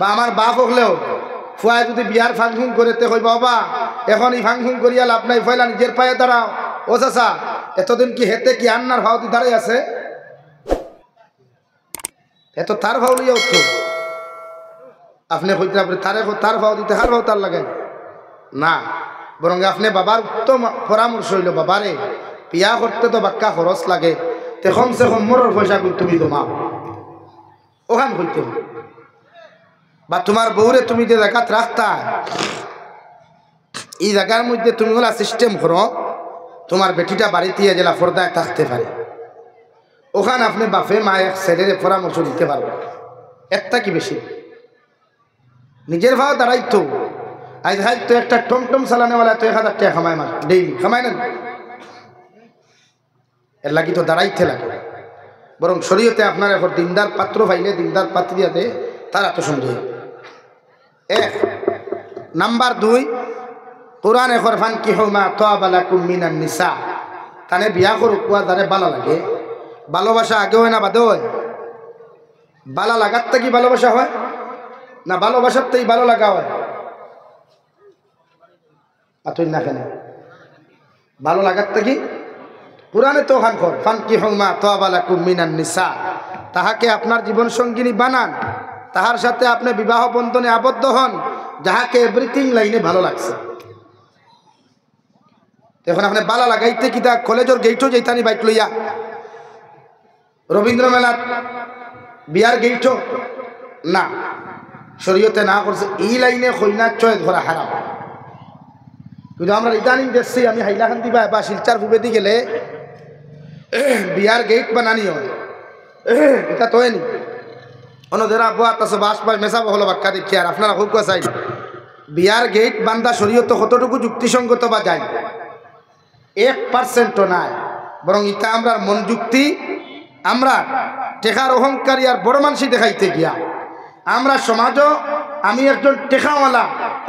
বা আমার বাপ হলেও ফুয়ায় যদি বিয়ার ফাংশন করে তে কই বাবা এখন এই ফাংশন করিয়া লাভ নাই, ফয়লা নিজের পায়ে দাঁড়াও। ও চাচা এতদিন কি হেতে কি আন্নার ভাওতি দাঁড়াই আছে? এত তার ভাও লইয়া উঠতো আপনি কইতে আপনি তার ভাও দিতে হার ভাও তার লাগাই না, বরং আপনি বাবার উত্তম পরামর্শ হইল, বাবারে বিয়া করতে তো বাক্কা খরচ লাগে, তে কমসে কম মরর পয়সা তুমি জমাও ওখান হইতে, বা তোমার বউরে তুমি যে জায়গাত রাখতা এই জায়গার মধ্যে তুমি ওলা সিস্টেম করো তোমার বেটিটা বাড়িতে জেলা পর্দায় থাকতে পারে, ওখানে আপনি বাপে মা এক ছেলের পরামর্শ দিতে পারবেন। একটা কি বেশি নিজের ভাও দাঁড়াইতো আজ হয়তো একটা টমটম চালানেওয়ালা তো 1000 টাকা খামায় মাস ডেইলি খামায় না, এর লাগি তো দাঁড়াইতে লাগে। বরং শরীয়তে আপনার এখন দিনদার পাত্র পাইলে দিনদার পাত্রিয়াতে তারা তো সমঝে। 1 নাম্বার 2 কোরআন এখন ফানকিহু মা তাবা লাকুম মিনান নিসা, তানে বিয়া করুক কুয়া যারে ভালো লাগে। ভালোবাসা আগে হয় না বাদে হয়? ভালো লাগার থেকে ভালোবাসা হয় না ভালোবাসার থেকেই ভালো লাগা হয়? তুই না কেন ভালো লাগার থেকে কোরআনে তো খান কর ফানকিহু মা তাবা লাকুম মিনান নিসা, তাহাকে আপনার জীবন সঙ্গিনী বানান, তাহার সাথে আপনি বিবাহ বন্ধনে আবদ্ধ হন যাহাকে এভরিথিং লাইনে ভালো লাগছে। এখন আপনি ভালো লাগাইতে কি তা কলেজের গেইটও যেতানি বাইক লইয়া রবীন্দ্র মেলার বিয়ার গেইটও না, শরীয়তে না করছে এই লাইনে কইনা চয়েস ধরা হারাম। কিন্তু আমরা ইদানিং দেখছি আমি হাইলাকান্দি বা শিলচার ফুবেদি গেলে বিয়ার গেট বানানি হয়, এটা তো হয়নি অন্যদের আবহাওয়া আছে বাস বাস মেশাবো হলো বাক্কা দেখি। আর আপনারা খুব চাই বিয়ার গেট বান্ধা শরীয়ত কতটুকু যুক্তিসঙ্গত বা যায় 1% নাই, বরং ইটা আমরা মন যুক্তি আমরা টেকার অহংকারী আর বড় মানুষই দেখাইতে গিয়া আমরা সমাজও আমি একজন টেকাওয়ালা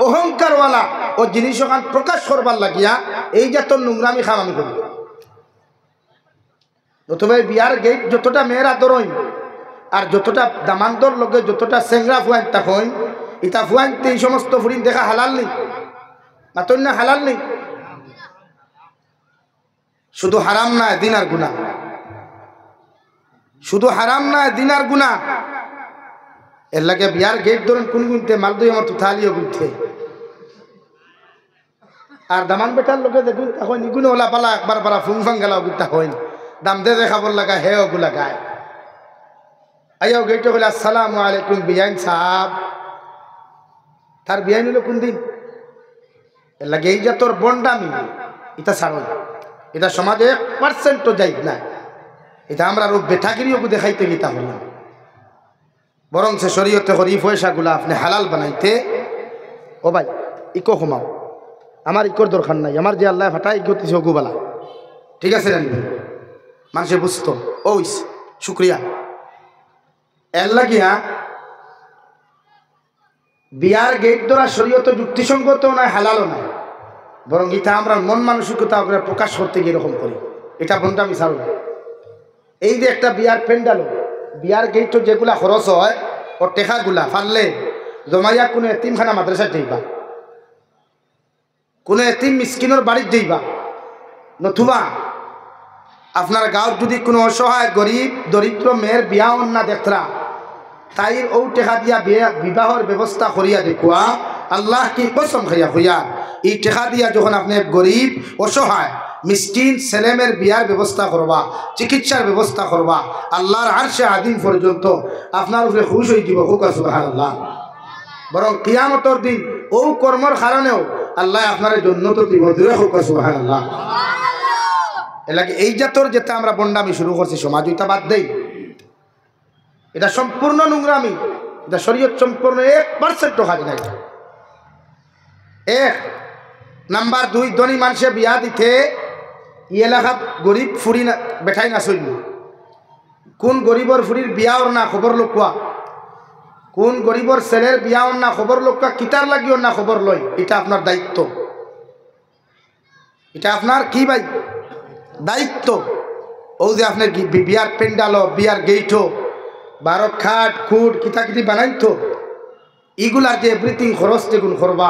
অহংকারওয়ালা ও জিনিস ওখান প্রকাশ করবার লাগিয়া এই যত নোংরামি খাম আমি করি। তবে বিয়ার গেট যতটা মেয়ের আদর হইন আর যতটা দামান্দর লোকে যতটা সেংরা ফুয়াইন তা হইন ইটা ফুয়াইনতে এই সমস্ত ফুরিন দেখা হালাল নেই না তো না হালাল নেই, শুধু হারাম না দিন আর গুনাহ, শুধু হারাম না দিন আর গুনাহ। এর লাগে বিয়ার গেট ধরেন কোন গুনতে মালদুই আমার তো থালিও গুনতে আর দামান বেটার লোকে দেখুন এখন ইগুনে ওলা পালা একবার পালা ফুং ফাং গেলাও গুতা হইন দাম দে দেখাবর লাগা হে ওগুলা গায় আইয়াও গেটে বলে আসসালামু আলাইকুম বিয়াইন সাহাব, তার বিয়াইন হলো কোন দিন? এর লাগে এই যে তোর বন্ডামি এটা ছাড়ো, এটা সমাজে 1% যাই না, এটা আমরা রূপ বেঠাগিরিও দেখাইতে গীতা হলাম। বরং সে শরীয়তে করি পয়সাগুলা আপনি হালাল বানাইতে ও ভাই ইকো কমাও, আমার ইকোর দরকার নাই, আমার যে আল্লাহ ফাটা ইকো দিছে ওগুবালা ঠিক আছে জানি মানুষে বুঝতো ওইস শুক্রিয়া। এর লাগিয়া বিয়ার গেট ধরা শরীয়ত যুক্তিসঙ্গত নয় হালালও নাই, বরং এটা আমরা মন মানসিকতা প্রকাশ করতে গিয়ে এরকম করি, এটা বন্ধু আমি ছাড়ব। এই যে একটা বিয়ার প্যান্ডাল বিয়ার গেট যেগুলা খরচ হয় ও টেকাগুলা ফারলে জমাইয়া কোনো এতিমখানা মাদ্রাসায় যাইবা, কোনো এতিম মিসকিনের বাড়ির যাইবা, নতুবা আপনার গাঁৱত যদি কোনো অসহায় গরিব দরিদ্র মেয়ের বিয়া অন্যা দেখরা তাইর ও টেকা দিয়া বিবাহর ব্যবস্থা করিয়া দেখুয়া আল্লাহ কি কসম খাইয়া হইয়া এই টেকা দিয়া যখন আপনি গরিব অসহায় মিসকিন ছেলেমের বিয়ার ব্যবস্থা করবা চিকিৎসার ব্যবস্থা করবা আল্লাহর আরশে আদিম পর্যন্ত আপনার উপরে খুশ হয়ে দিব হুক সুবহানাল্লাহ। বরং কিয়ামতের দিন ও কর্মর কারণেও আল্লাহ আপনার জন্নত দিব দূরে হুক সুবহানাল্লাহ। এলাকে এই জাতর যেটা আমরা বন্ডামি শুরু করছি সমাজ ওইটা বাদ দেই, এটা সম্পূর্ণ নোংরামি, এটা শরীয়ত সম্পূর্ণ 1% কাজ নাই। 1 নাম্বার 2 ধনী মানুষে বিয়া দিতে ই এলাকাত গরিব ফুরি না বেঠাই না চলল, কোন গরিবর ফুরির বিয়া ওর না খবর লোকা, কোন গরিবর ছেলের বিয়া ওর না খবর লোকা কিতার লাগি ওর না খবর লয়, এটা আপনার দায়িত্ব, এটা আপনার কি ভাই দায়িত্ব। ও যে আপনার বিয়ার প্যান্ডাল বিয়ার গেইট 12 খাট খুট কিতাকিটি বানাইতো ইগুলার যে এভরিথিং খরচ যেগুন করবা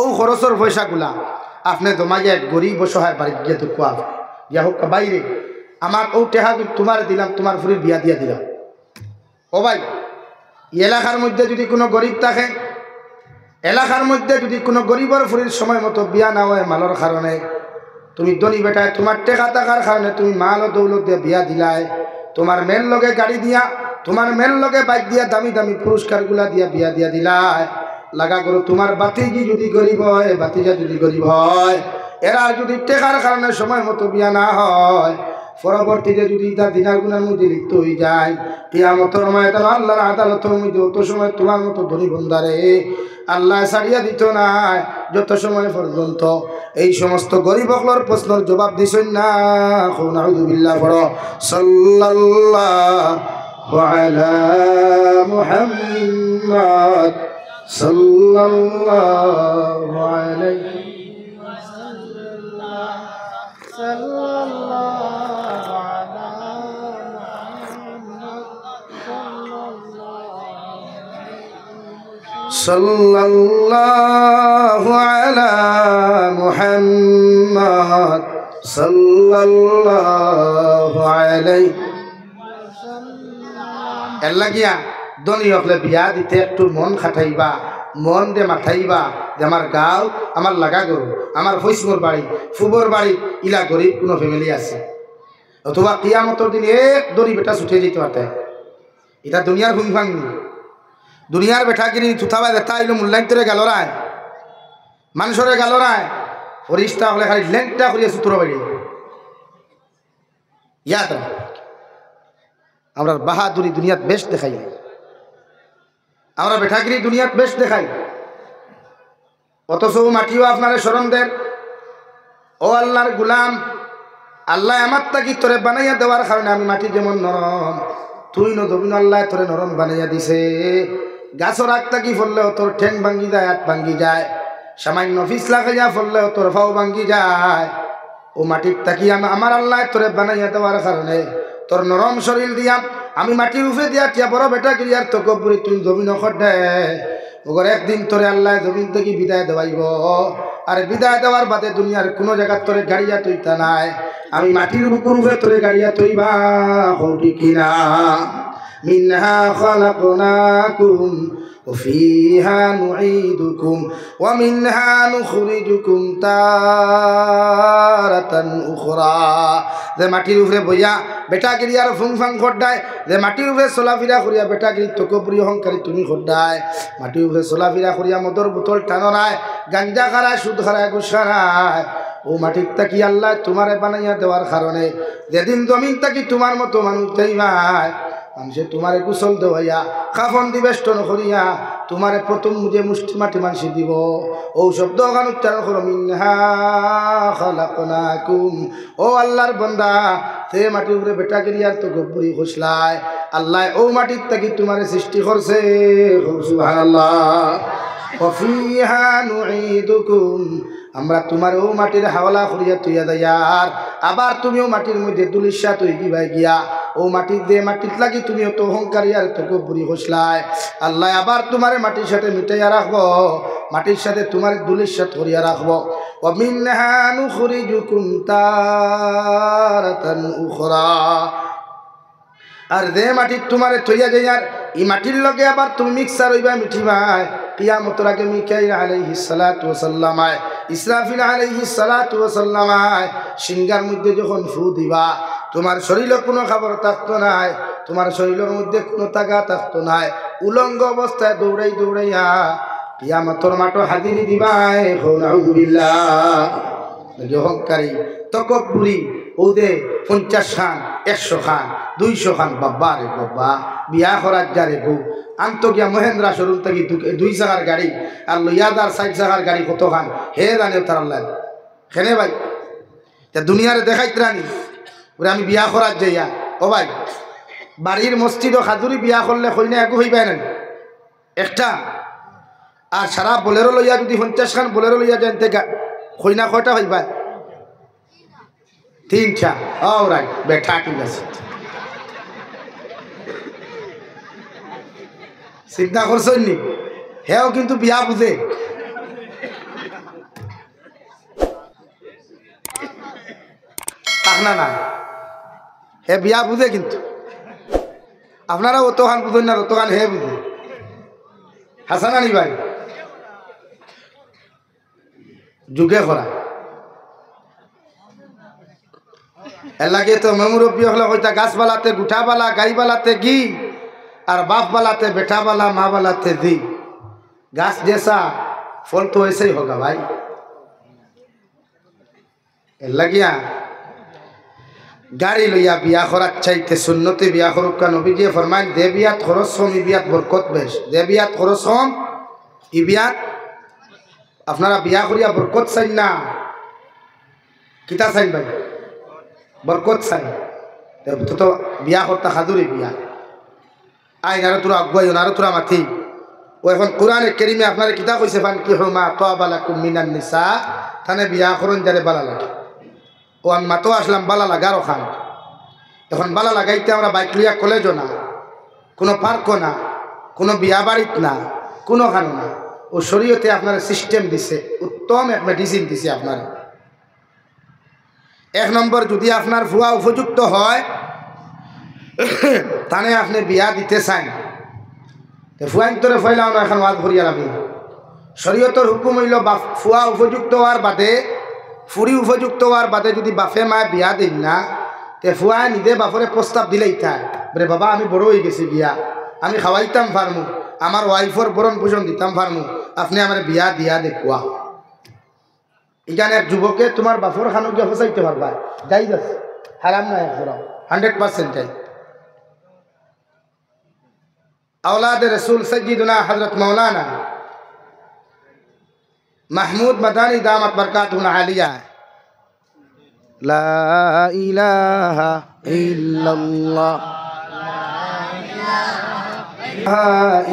ও খরচের পয়সাগুলা আপনি জমাইয়া গরিব অসহায় বাড়ি গিয়ে তো কোয়া ইয়া হোক বাইরে আমার ও টেহা তোমার দিলাম, তোমার ফুরির বিয়া দিয়া দিলাম। ও ভাই, এলাকার মধ্যে যদি কোনো গরিব থাকে, এলাকার মধ্যে যদি কোনো গরিবের ফুরির সময় মতো বিয়া না হয় মালর কারণে, তুমি ধনী বেটায় তোমার টেকা থাকার কারণে তুমি মাল ও দৌলত দিয়ে বিয়া দিলাই, তোমার মেল লগে গাড়ি দিয়া, তোমার মেল লগে বাইক দিয়া, দামি দামি পুরস্কারগুলা দিয়া বিয়া দিয়া দিলাই। লাগা করো তোমার বাতিজি যদি গরিব হয়, বাতিজা যদি গরিব হয়, এরা যদি টেকার কারণে সময় মতো বিয়া না হয়, পরবর্তীতে যদি তার দিনার গুণার মধ্যে লিপ্ত হয়ে যায়, কিয়ামতের ময়দানে আল্লাহর আদালতের মধ্যে অত সময় তোমার মতো ধনী বন্দারে আল্লাহ ছাড়িয়া দিত না, যত সময় পর্যন্ত এই সমস্ত গরিব অকলর প্রশ্নের জবাব দিছেন না। নাউযুবিল্লাহ পড়ো সাল্লাল্লাহু আলা মুহাম্মদ সাল্লাল্লাহু আলাইহি সাল্লাল্লাহু আলা মুহাম্মদ সাল্লাল্লাহু আলাইহি এল্লা গিয়া ধনী হলে বিয়া দিতে একটু মন খাটাইবা, মন দে মাথাইবা যে আমার গাঁও, আমার লাগা গরু, আমার ফৈসমর বাড়ি, ফুবর বাড়ি, ইলা গরিব কোনো ফ্যামিলি আছে, অথবা কিয়ামতের দিন এক দড়ি বেটা ছুটে যেতে পারতে। এটা দুনিয়ার ভূমি ভাঙনি, দুনিয়ার বেটা কিনি থুথাবা দেখা এলো মূল্যায়ন্তরে গেল রায়, মানুষরে গেল রায়, ফরিস্তা হলে খালি লেংটা করিয়া সুতর বাড়ি। ইয়াদ আমরা বাহাদুরি দুনিয়াত বেশ দেখাই, আমরা বেঠাগিরি দুনিয়াত বেশ দেখাই, অথচ মাটিও আপনারে স্মরণ দেন। ও আল্লাহর গুলাম, আল্লাহ আমার তাকি তোরে বানাইয়া দেওয়ার কারণে আমি মাটি যেমন নরম, তুই নদবিন আল্লাহ তোরে নরম বানাইয়া দিছে। গাছর আগ তাকি ফললেও তোর ঠেং ভাঙ্গি যায়, হাত ভাঙ্গি যায়, সামান্য ফিসলা খাইয়া ফললেও তোর ফাও ভাঙ্গি যায়। ও মাটির তাকি আমার আল্লাহ তোরে বানাইয়া দেওয়ার কারণে তোর নরম শরীর দিয়া আমি মাটির উপরে দিয়া টিয়া বড় বেটা গিরিয়ার তো কবরি তুই জমিন খড্ডে ওগর একদিন তোরে আল্লাহ জমিন থেকে বিদায় দেওয়াইব। আর বিদায় দেওয়ার বাদে দুনিয়ার কোনো জায়গা তোরে গাড়িয়া তৈতা নাই, আমি মাটির উপরে তোরে গাড়িয়া তৈবা হৌটি কিনা। মিনহা খালাকনাকুম وفيها نعيدكم ومنها نخرجكم تارة أخرى। যে মাটির উপরে বইয়া বেটাগিরি আর ফুংফাং খড্ডায়, যে মাটির উপরে চলাফিরা করিয়া বেটাগিরি তকবরি অহংকারী তুমি খড্ডায়, মাটির উপরে চলাফিরা করিয়া মদর বোতল টানো নাই, গাঞ্জা খারায়, সুদ খারায়, ঘুষ খারায়, ও মাটির তাকি আল্লাহ তোমারে বানাইয়া দেওয়ার কারণে যেদিন জমিন তাকি তোমার মতো মানুষ চাইবাই, মানুষে তোমারে কুশল দেওয়াইয়া কাফন দিবেষ্টন করিয়া তোমারে প্রথম যে মুষ্টি মাটি মানুষ দিব। ও শব্দ গান উচ্চারণ করো, মিনহা খালাকনাকুম। ও আল্লাহর বান্দা, সে মাটির উপরে বেটা গিরিয়ার তো গব্বরি খসলায়, আল্লাহ ও মাটির তাকি তোমারে সৃষ্টি করছে। সুবহানাল্লাহ। ওয়াফিহা নুঈদুকুম, আমরা তোমার ও মাটির হাওলা করিয়া তুইয়া দেয়ার, আবার তুমিও মাটির মধ্যে দুলিশা তুই গিবাই গিয়া ও মাটির দিয়ে মাটির লাগি তুমিও তো অহংকারী আর তো গব্বরি খসলায়, আল্লাহ আবার তোমারে মাটির সাথে মিটাইয়া রাখবো, মাটির সাথে তোমার দুলিশা করিয়া রাখবো। ওয়ামিনহা নুখরিজুকুম তারাতান উখরা, আর যে মাটির তোমারে থইয়া যাইয়ার এই মাটির লগে আবার তুমি মিক্সার হইবা মিঠিবাই। কিয়ামতের আগে মিকাইল আলাইহিস সালাতু ওয়াস সালাম, ইসরাফিল আলাইহিস সালাতু ওয়াস সালাম সিংহার মধ্যে যখন ফু দিবা, তোমার শরীরে কোনো খাবার থাকতো নাই, তোমার শরীরের মধ্যে কোনো তাগা থাকতো নাই, উলঙ্গ অবস্থায় দৌড়াই দৌড়াইয়া কিয়ামতের মাঠে হাজিরি দিবাই। নাউযুবিল্লাহ। অহংকারী তকব্বুরি ওদে 50 খান, 100 খান, 200 খান, বাবা রে বাবা, বিয়া করার যারে বউ আনতো গিয়া মহেন্দ্রা শোরুম থেকে 2 চাকার গাড়ি আর লইয়াদার 4 চাকার গাড়ি কত খান হে জানে তার আল্লাহ খেনে ভাই। তা দুনিয়ারে দেখাইতে রানি ওরে আমি বিয়া করার যাইয়া, ও ভাই বাড়ির মসজিদ ও খাজুরি বিয়া করলে কইনা একু হইবাই না একটা, আর সারা বোলেরো লইয়া যদি 50 খান বোলেরো লইয়া জানতে কইনা কয়টা হইবা? 3টা। অলরাইট বেটা ঠিক আছে, চিন্তা করছেন নি? হেও কিন্তু বিয়া বুঝে। না না, হে বিয়া বুঝে কিন্তু। আপনারা অতখান বুঝেন না, অতখান হে বুঝে। হাসান আলী ভাই যুগে করা এর লাগে তো মেমুরব্বী হলে হইতা গাছবালাতে গুঠাবালা, গাইবালাতে ঘি, আর বাপ বালাতে বেটা বালা, মা বালাতে দি। গাছ জেসা ফল তো ऐसे ही होगा भाई। এর লাগিয়া গাড়ি লইয়া বিয়া করার চাইতে সুন্নতে বিয়া করুক। নবীজি ফরমায় দে বিয়াত খরচ কম, ই বিয়াত বরকত বেশ। দে বিয়াত খরচ কম, ই বিয়াত। আপনারা বিয়া করিয়া বরকত চাই না, কিতা চাই ভাই? বরকত চাই। তো বিয়া করতে হাজুরি বিয়া আইন আরো তোরা আগুয়াই আরো তোরা মাথি। ও এখন কোরআনে কেরিমে আপনারা কিতা কইছে, ফান কি হুমা তাবা লাকুম মিনান নিসা, থানে বিয়া করুন যারে বালা লাগে। ও আমি মাতো আসলাম বালা লাগারও খান। এখন বালা লাগাইতে আমরা বাইক লিয়া কলেজও না, কোনো পার্কও না, কোনো বিয়া বাড়িত না, কোনো খানো না। ও শরীয়তে আপনার সিস্টেম দিছে, উত্তম এক মেডিসিন দিছে আপনার। এক নম্বর, যদি আপনার ভুয়া উপযুক্ত হয় তানে আপনি বিয়া দিতে চান, ফুয়াইন তোরে ফয়লাও না, এখন ওয়াজ ভরিয়া লাগবে। শরীয়তর হুকুম হইল ফুয়া উপযুক্ত হওয়ার বাদে, ফুরি উপযুক্ত হওয়ার বাদে যদি বাপে মায় বিয়া দিন না, তে ফুয়ায় নিজে বাপরে প্রস্তাব দিলেই থাক, বলে বাবা আমি বড় হয়ে গেছি, বিয়া আমি খাওয়াইতাম পারমু, আমার ওয়াইফর বরণ পোষণ দিতাম পারমু, আপনি আমার বিয়া দিয়া দেখুয়া। এখানে এক যুবকে তোমার বাপর খানো গিয়ে ফসাইতে পারবা, যাই যাচ্ছে, হারাম না, 100% যাই। औलाद रसूल सय्यदुना हजरत मौलाना महमूद मदानी दामत बरकातुहुल आलिया, ला इलाहा इल्लल्लाह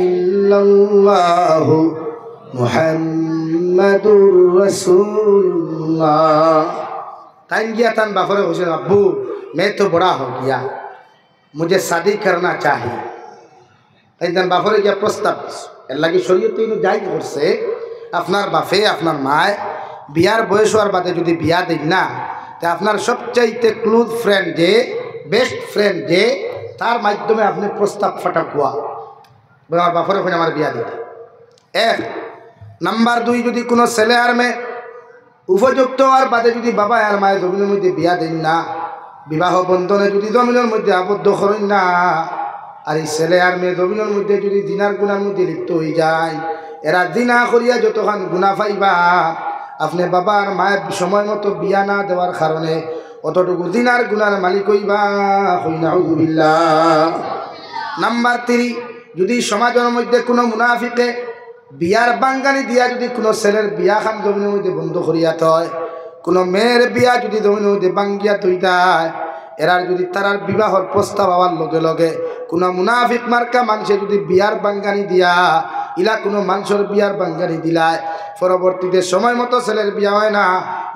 इल्लल्लाहु मुहम्मदुर रसूलुल्लाह। ताइन गया तन बाफरे हुसैन, अब्बू मैं तो बड़ा हो गया, मुझे शादी करना चाहिए। তাই বাপরে গিয়া প্রস্তাব এর লাগে শরীয়তে যাই করছে, আপনার বাপে আপনার মায় বিয়ার বয়স হওয়ার বাদে যদি বিয়া দেন না, তা আপনার সবচাইতে ক্লোজ ফ্রেন্ড যে, বেস্ট ফ্রেন্ড যে, তার মাধ্যমে আপনি প্রস্তাব ফাটাকুয়া আমার বাপরে ওখানে আমার বিয়া দিতে। এক নাম্বার 2, যদি কোনো ছেলে আর মেয়ে উপযুক্ত হওয়ার বাদে যদি বাবা আর মায়ের জমিনের মধ্যে বিয়া দেন না, বিবাহ বন্ধনে যদি জমিনের মধ্যে আবদ্ধ করেন না, আর এই ছেলে আর মেয়ে জমিনের মধ্যে যদি দিনার গুনার মধ্যে লিপ্ত হয়ে যায়, এরা দিনা করিয়া যতক্ষণ গুণা পাইবা, আপনি বাবা আর মায়ের সময় মতো বিয়া না দেওয়ার কারণে অতটুকু দিনার গুনার মালিক হইবা। নাম্বার 3, যদি সমাজের মধ্যে কোনো মুনাফিকে বিয়ার বাঙ্গানি দিয়া যদি কোনো ছেলের বিয়া খান জমিনের মধ্যে বন্ধ করিয়া হয়, কোনো মেয়ের বিয়া যদি জমিনের মধ্যে বাঙ্গিয়া তৈ দেয়, এরার যদি তারার বিবাহর প্রস্তাব হওয়ার লগে লগে কোনো মুনাফিক মার্কা মানুষে যদি বিয়ার বাঙ্গানি দিয়া ইলা কোনো মানুষের বিয়ার বাঙ্গানি দিলায়, পরবর্তীতে সময় মতো ছেলের বিয়া হয় না,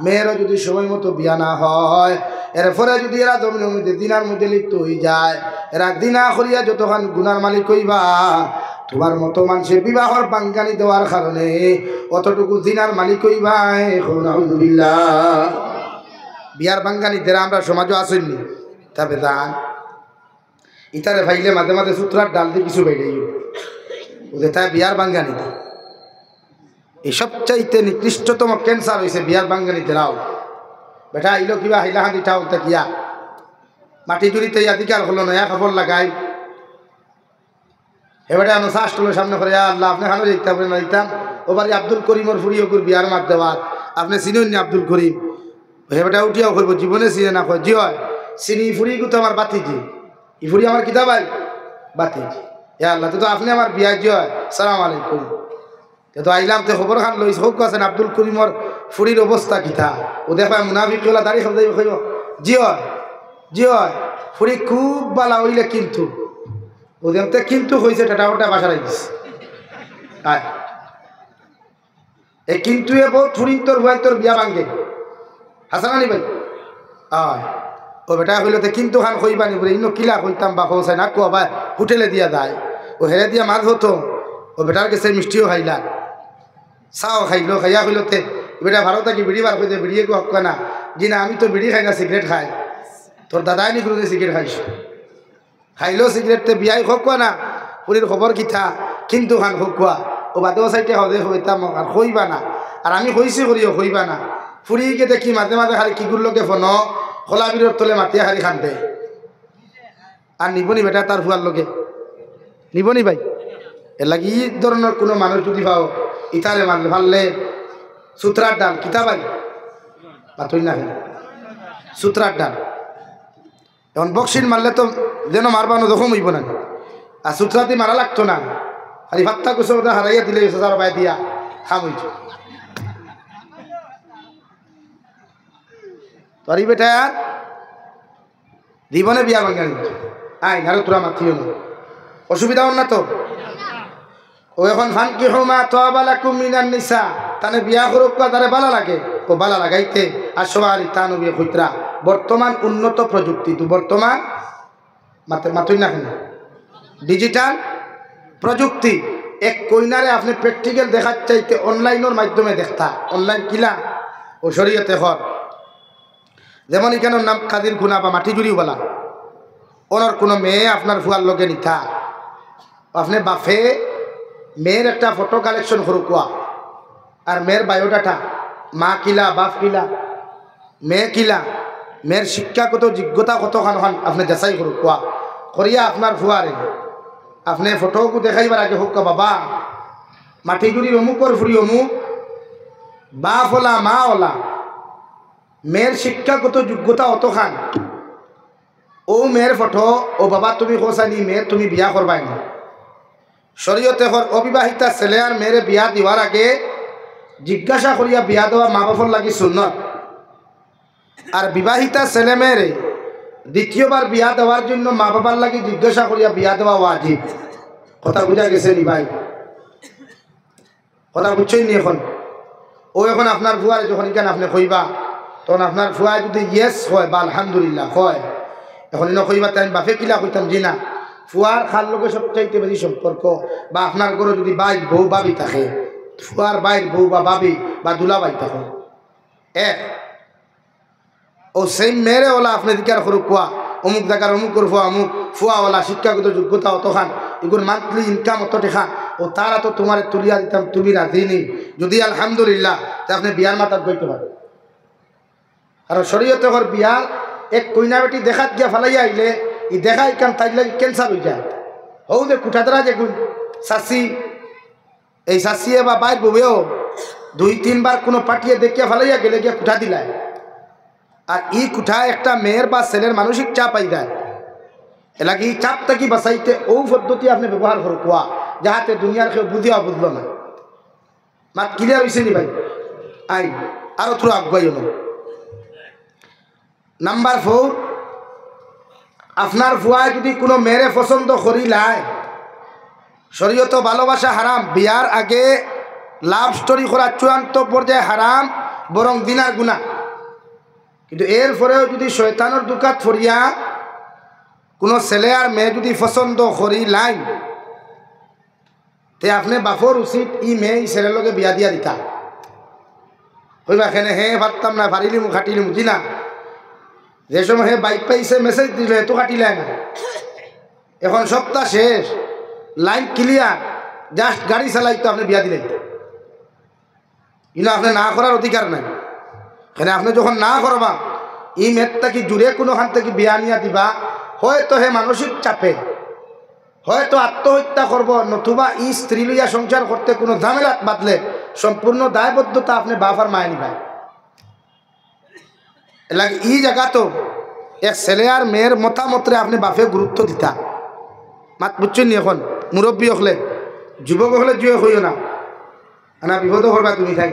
মেয়েরও যদি সময় মতো বিয়া না হয়, এরপরে যদি এরা জমিনের মধ্যে দিনার মধ্যে লিপ্ত হয়ে যায়, এরা দিনা করিয়া যতক্ষণ গুনার মালিক হইবা, তোমার মতো মানুষের বিবাহর বাঙ্গানি দেওয়ার কারণে অতটুকু দিনার মালিক হইবা। আলহামদুলিল্লাহ, বিয়ার বাঙ্গানি দেরা আমরা সমাজও আসেননি, তবে দান ইতারে ভাইলে মাঝে মাঝে সূত্রার ডাল দিয়ে কিছু বেড়ে ওদের তাই বিয়ার বাঙ্গানি দেয়। এই সবচাইতে নিকৃষ্টতম ক্যান্সার হয়েছে বিয়ার বাঙ্গানি দেরাও। বেটা আইলো কিবা হাইলা হাঁদি ঠাও কিয়া মাটি জুড়িতে অধিকার হলো নয়া খবর লাগাই, এবারে আমি শাস্ত্রের সামনে করে আল্লাহ আপনি হানো দেখতে পারেন না দিতাম ওবারে আব্দুল করিমর ফুরিয়কুর বিয়ার মার দেওয়ার, আপনি চিনেন নি আব্দুল করিম? হেবেটা উঠিয়াও করবো, জীবনে চিনে না কয় জি হয় চিনি, ফুরি তো আমার বাতিজি, ইফুরি আমার কিতা ভাই বাতিজি। এ আল্লাহ তো আপনি আমার বিয়া জি হয়, সালাম আলাইকুম। তো আইলাম তো খবর খান লইস হোক আছেন আব্দুল করিমর ফুরির অবস্থা কিতা, ও দেখা মুনাফিক ওলা দাঁড়িয়ে খাব কইব জি হয় জি হয় ফুরি খুব বালা হইলে কিন্তু ওদের কিন্তু হয়েছে টাটা ওটা বাসা রাখিস। এই কিন্তু এ বহুত ফুরি তোর ভাই তোর বিয়া ভাঙ্গে হাসান আলী ভাই আয় ও বেটা হইল তো কিন্তু খান কইবানি বলে ইনো কিলা কইতাম বা খোসাই না কোয়া ভাই হোটেলে দিয়া যায় ও হেরে দিয়া মাছ হতো ও বেটার কাছে মিষ্টিও খাইলা, চাও খাইলো, খাইয়া হইলতে বেটা ভালো থাকি বিড়ি বার করে বিড়িয়ে হক না, জি না আমি তো বিড়ি খাই না, সিগারেট খাই। তোর দাদাই নি কোনো সিগারেট খাইস, খাইলেও সিগারেটতে বিয়াই হোক না, পুরীর খবর কিথা কিন্তু খান হোকা ও বাদেও সাইটে হদে হইতাম আর হইবা না। আর আমি হইছি করিও হইবা না। ফুরিকে দেখি মাঝে মাঝে খালি কিগুর লোকে ফোন খোলা বিরোর তলে মাতিয়া খালি খানতে আর নিবনি বেটা তার ফুয়ার লোকে নিবনি ভাই। এর লাগি ই ধরনের কোনো মানুষ যদি পাও ইতারে মারলে ফাললে সুতরার ডাল কিতা ভাই বা তুই না সুতরার ডাল। এখন বক্সিন মারলে তো যেন মারবানো যখন হইব না, আর সুতরাতে মারা লাগতো না, খালি ভাত্তা কুসো হারাইয়া দিলে সার বাই দিয়া খাম হইছ। তোর বেটা আর জীবনে বিয়া ভাঙ্গা নিত আই না তোরা মাতিও না, অসুবিধা হন না তো। ও এখন ফান কি হোমা তোয়াবালা কুমিনার নিসা তানে বিয়া করুক তারে বালা লাগে, ও বালা লাগাইতে আর সবার তানু বিয়ে খুঁতরা বর্তমান উন্নত প্রযুক্তি তো বর্তমান মাতুই না কেন ডিজিটাল প্রযুক্তি এক কইনারে আপনি প্র্যাকটিক্যাল দেখার চাইতে অনলাইনের মাধ্যমে দেখতা অনলাইন কিলা ও শরীয়তে হর। যেমন এখানে নাম কাদির খুনা বা মাটি জুড়িও বলা ওনার কোনো মেয়ে আপনার ফুয়ার লোকে নিতা, আপনি বাফে মেয়ের একটা ফটো কালেকশন করুকুয়া আর মেয়ের বায়োডাটা মা কিলা বাপ কিলা মেয়ে কিলা মেয়ের শিক্ষাগত যোগ্যতা কতখান হন আপনি যাচাই করুকুয়া করিয়া আপনার ফুয়ারে আপনি ফটোকে দেখাইবার আগে হোক বাবা মাটি জুড়ির অমুকর ফুরি অমুক বাপ ওলা মা ওলা মেয়ের শিক্ষাগত যোগ্যতা অতখান ও মেয়ের ফটো ও বাবা তুমি কোসানি মেয়ের তুমি বিয়া করবাই না। শরীয়তে অবিবাহিতা ছেলে আর মেয়ের বিয়া দেওয়ার আগে জিজ্ঞাসা করিয়া বিয়া দেওয়া মা বাবার লাগি সুন্নত, আর বিবাহিতা ছেলে মেয়েরে দ্বিতীয়বার বিয়া দেওয়ার জন্য মা বাবার লাগি জিজ্ঞাসা করিয়া বিয়া দেওয়া ওয়াজিব। কথা বুঝা গেছে নি ভাই? কথা বুঝছেন নি? এখন ও এখন আপনার ফুয়ারে যখন এখানে আপনি কইবা তখন আপনার ফুয়া যদি ইয়েস হয় বা আলহামদুলিল্লাহ হয়, এখন এনে কইবা তাই বাপে কিলা কইতাম জি না ফুয়ার খার লোকের সবচাইতে বেশি সম্পর্ক, বা আপনার ঘরে যদি বাইর বউ বাবি থাকে ফুয়ার বাইর বউ বা বাবি বা দুলাবাই থাকে এক ও সেই মেরে ওলা আপনি দিকার করু কুয়া অমুক জায়গার অমুক করে ফুয়া অমুক ফুয়াওয়ালা শিক্ষাগত যোগ্যতা অতখান এগুলো মান্থলি ইনকাম অত টেকা ও তারা তো তোমার তুলিয়া দিতাম তুমি রাজি নেই যদি আলহামদুলিল্লাহ তা আপনি বিয়ার মাতার করতে পারেন। কারণ শরীয়তে ঘর বিয়া এক কইনা বেটি দেখাত গিয়া ফালাইয়া আইলে ই দেখা ইকান তাই লাগে ক্যান্সার হয়ে যায়। হৌ যে কুঠাতরা যে শাসি এই শাসিয়ে বা বাইর বউয়েও দুই তিনবার কোনো পাঠিয়ে দেখিয়া ফালাইয়া গেলে গিয়া কুঠা দিলায়, আর ই কুঠা একটা মেয়ের বা ছেলের মানসিক চাপ আই যায়। এলাকি এই চাপটা কি বাঁচাইতে ও পদ্ধতি আপনি ব্যবহার করো কোয়া যাহাতে দুনিয়ার কেউ বুঝিয়া বুঝলো না। মাত ক্লিয়ার হয়েছে নি ভাই? আই আরো থোড়া আগুয়াই হল। নাম্বার 4, আপনার ফুয়ায় যদি কোনো মেয়েরে পছন্দ করিলায় শরীয়ত ভালোবাসা হারাম, বিয়ার আগে লাভ স্টোরি করা চূড়ান্ত পর্যায়ে হারাম বরং দিনার গুনাহ। কিন্তু এরপরেও যদি শয়তানের দুকাত ফরিয়া কোনো ছেলে আর মেয়ে যদি পছন্দ করিলাই তে আপনি বাপর উচিত ই মেয়ে ই ছেলের লগে বিয়া দিয়া দিতা হইবা এখানে হে পারতাম না পারিলিমু খাটিলিমু জি না। যে সময় হে বাইক পাইছে মেসেজ দিলে তো কাটিলে না, এখন সপ্তাহ শেষ লাইন ক্লিয়ার জাস্ট গাড়ি চালাই তো আপনি বিয়া দিলেন, কিন্তু আপনি না করার অধিকার নাই। এখানে আপনি যখন না করবা ই মেয়েরটা কি জুড়ে কোনোখান থেকে বিয়া নিয়া দিবা, হয়তো হে মানসিক চাপে হয়তো আত্মহত্যা করব, নতুবা ই স্ত্রী লইয়া সংসার করতে কোনো ঝামেলাত বাদলে সম্পূর্ণ দায়বদ্ধতা আপনি বাবার মায় নিবা। লাগে ই জায়গা তো এক ছেলে আর মেয়ের মতামতরে আপনি বাপে গুরুত্ব দিতা। মাত বুঝছেন নি? এখন মুরব্বী হলে যুবক হলে জুয়ে হইও না না বিপদ করবা তুমি থাক।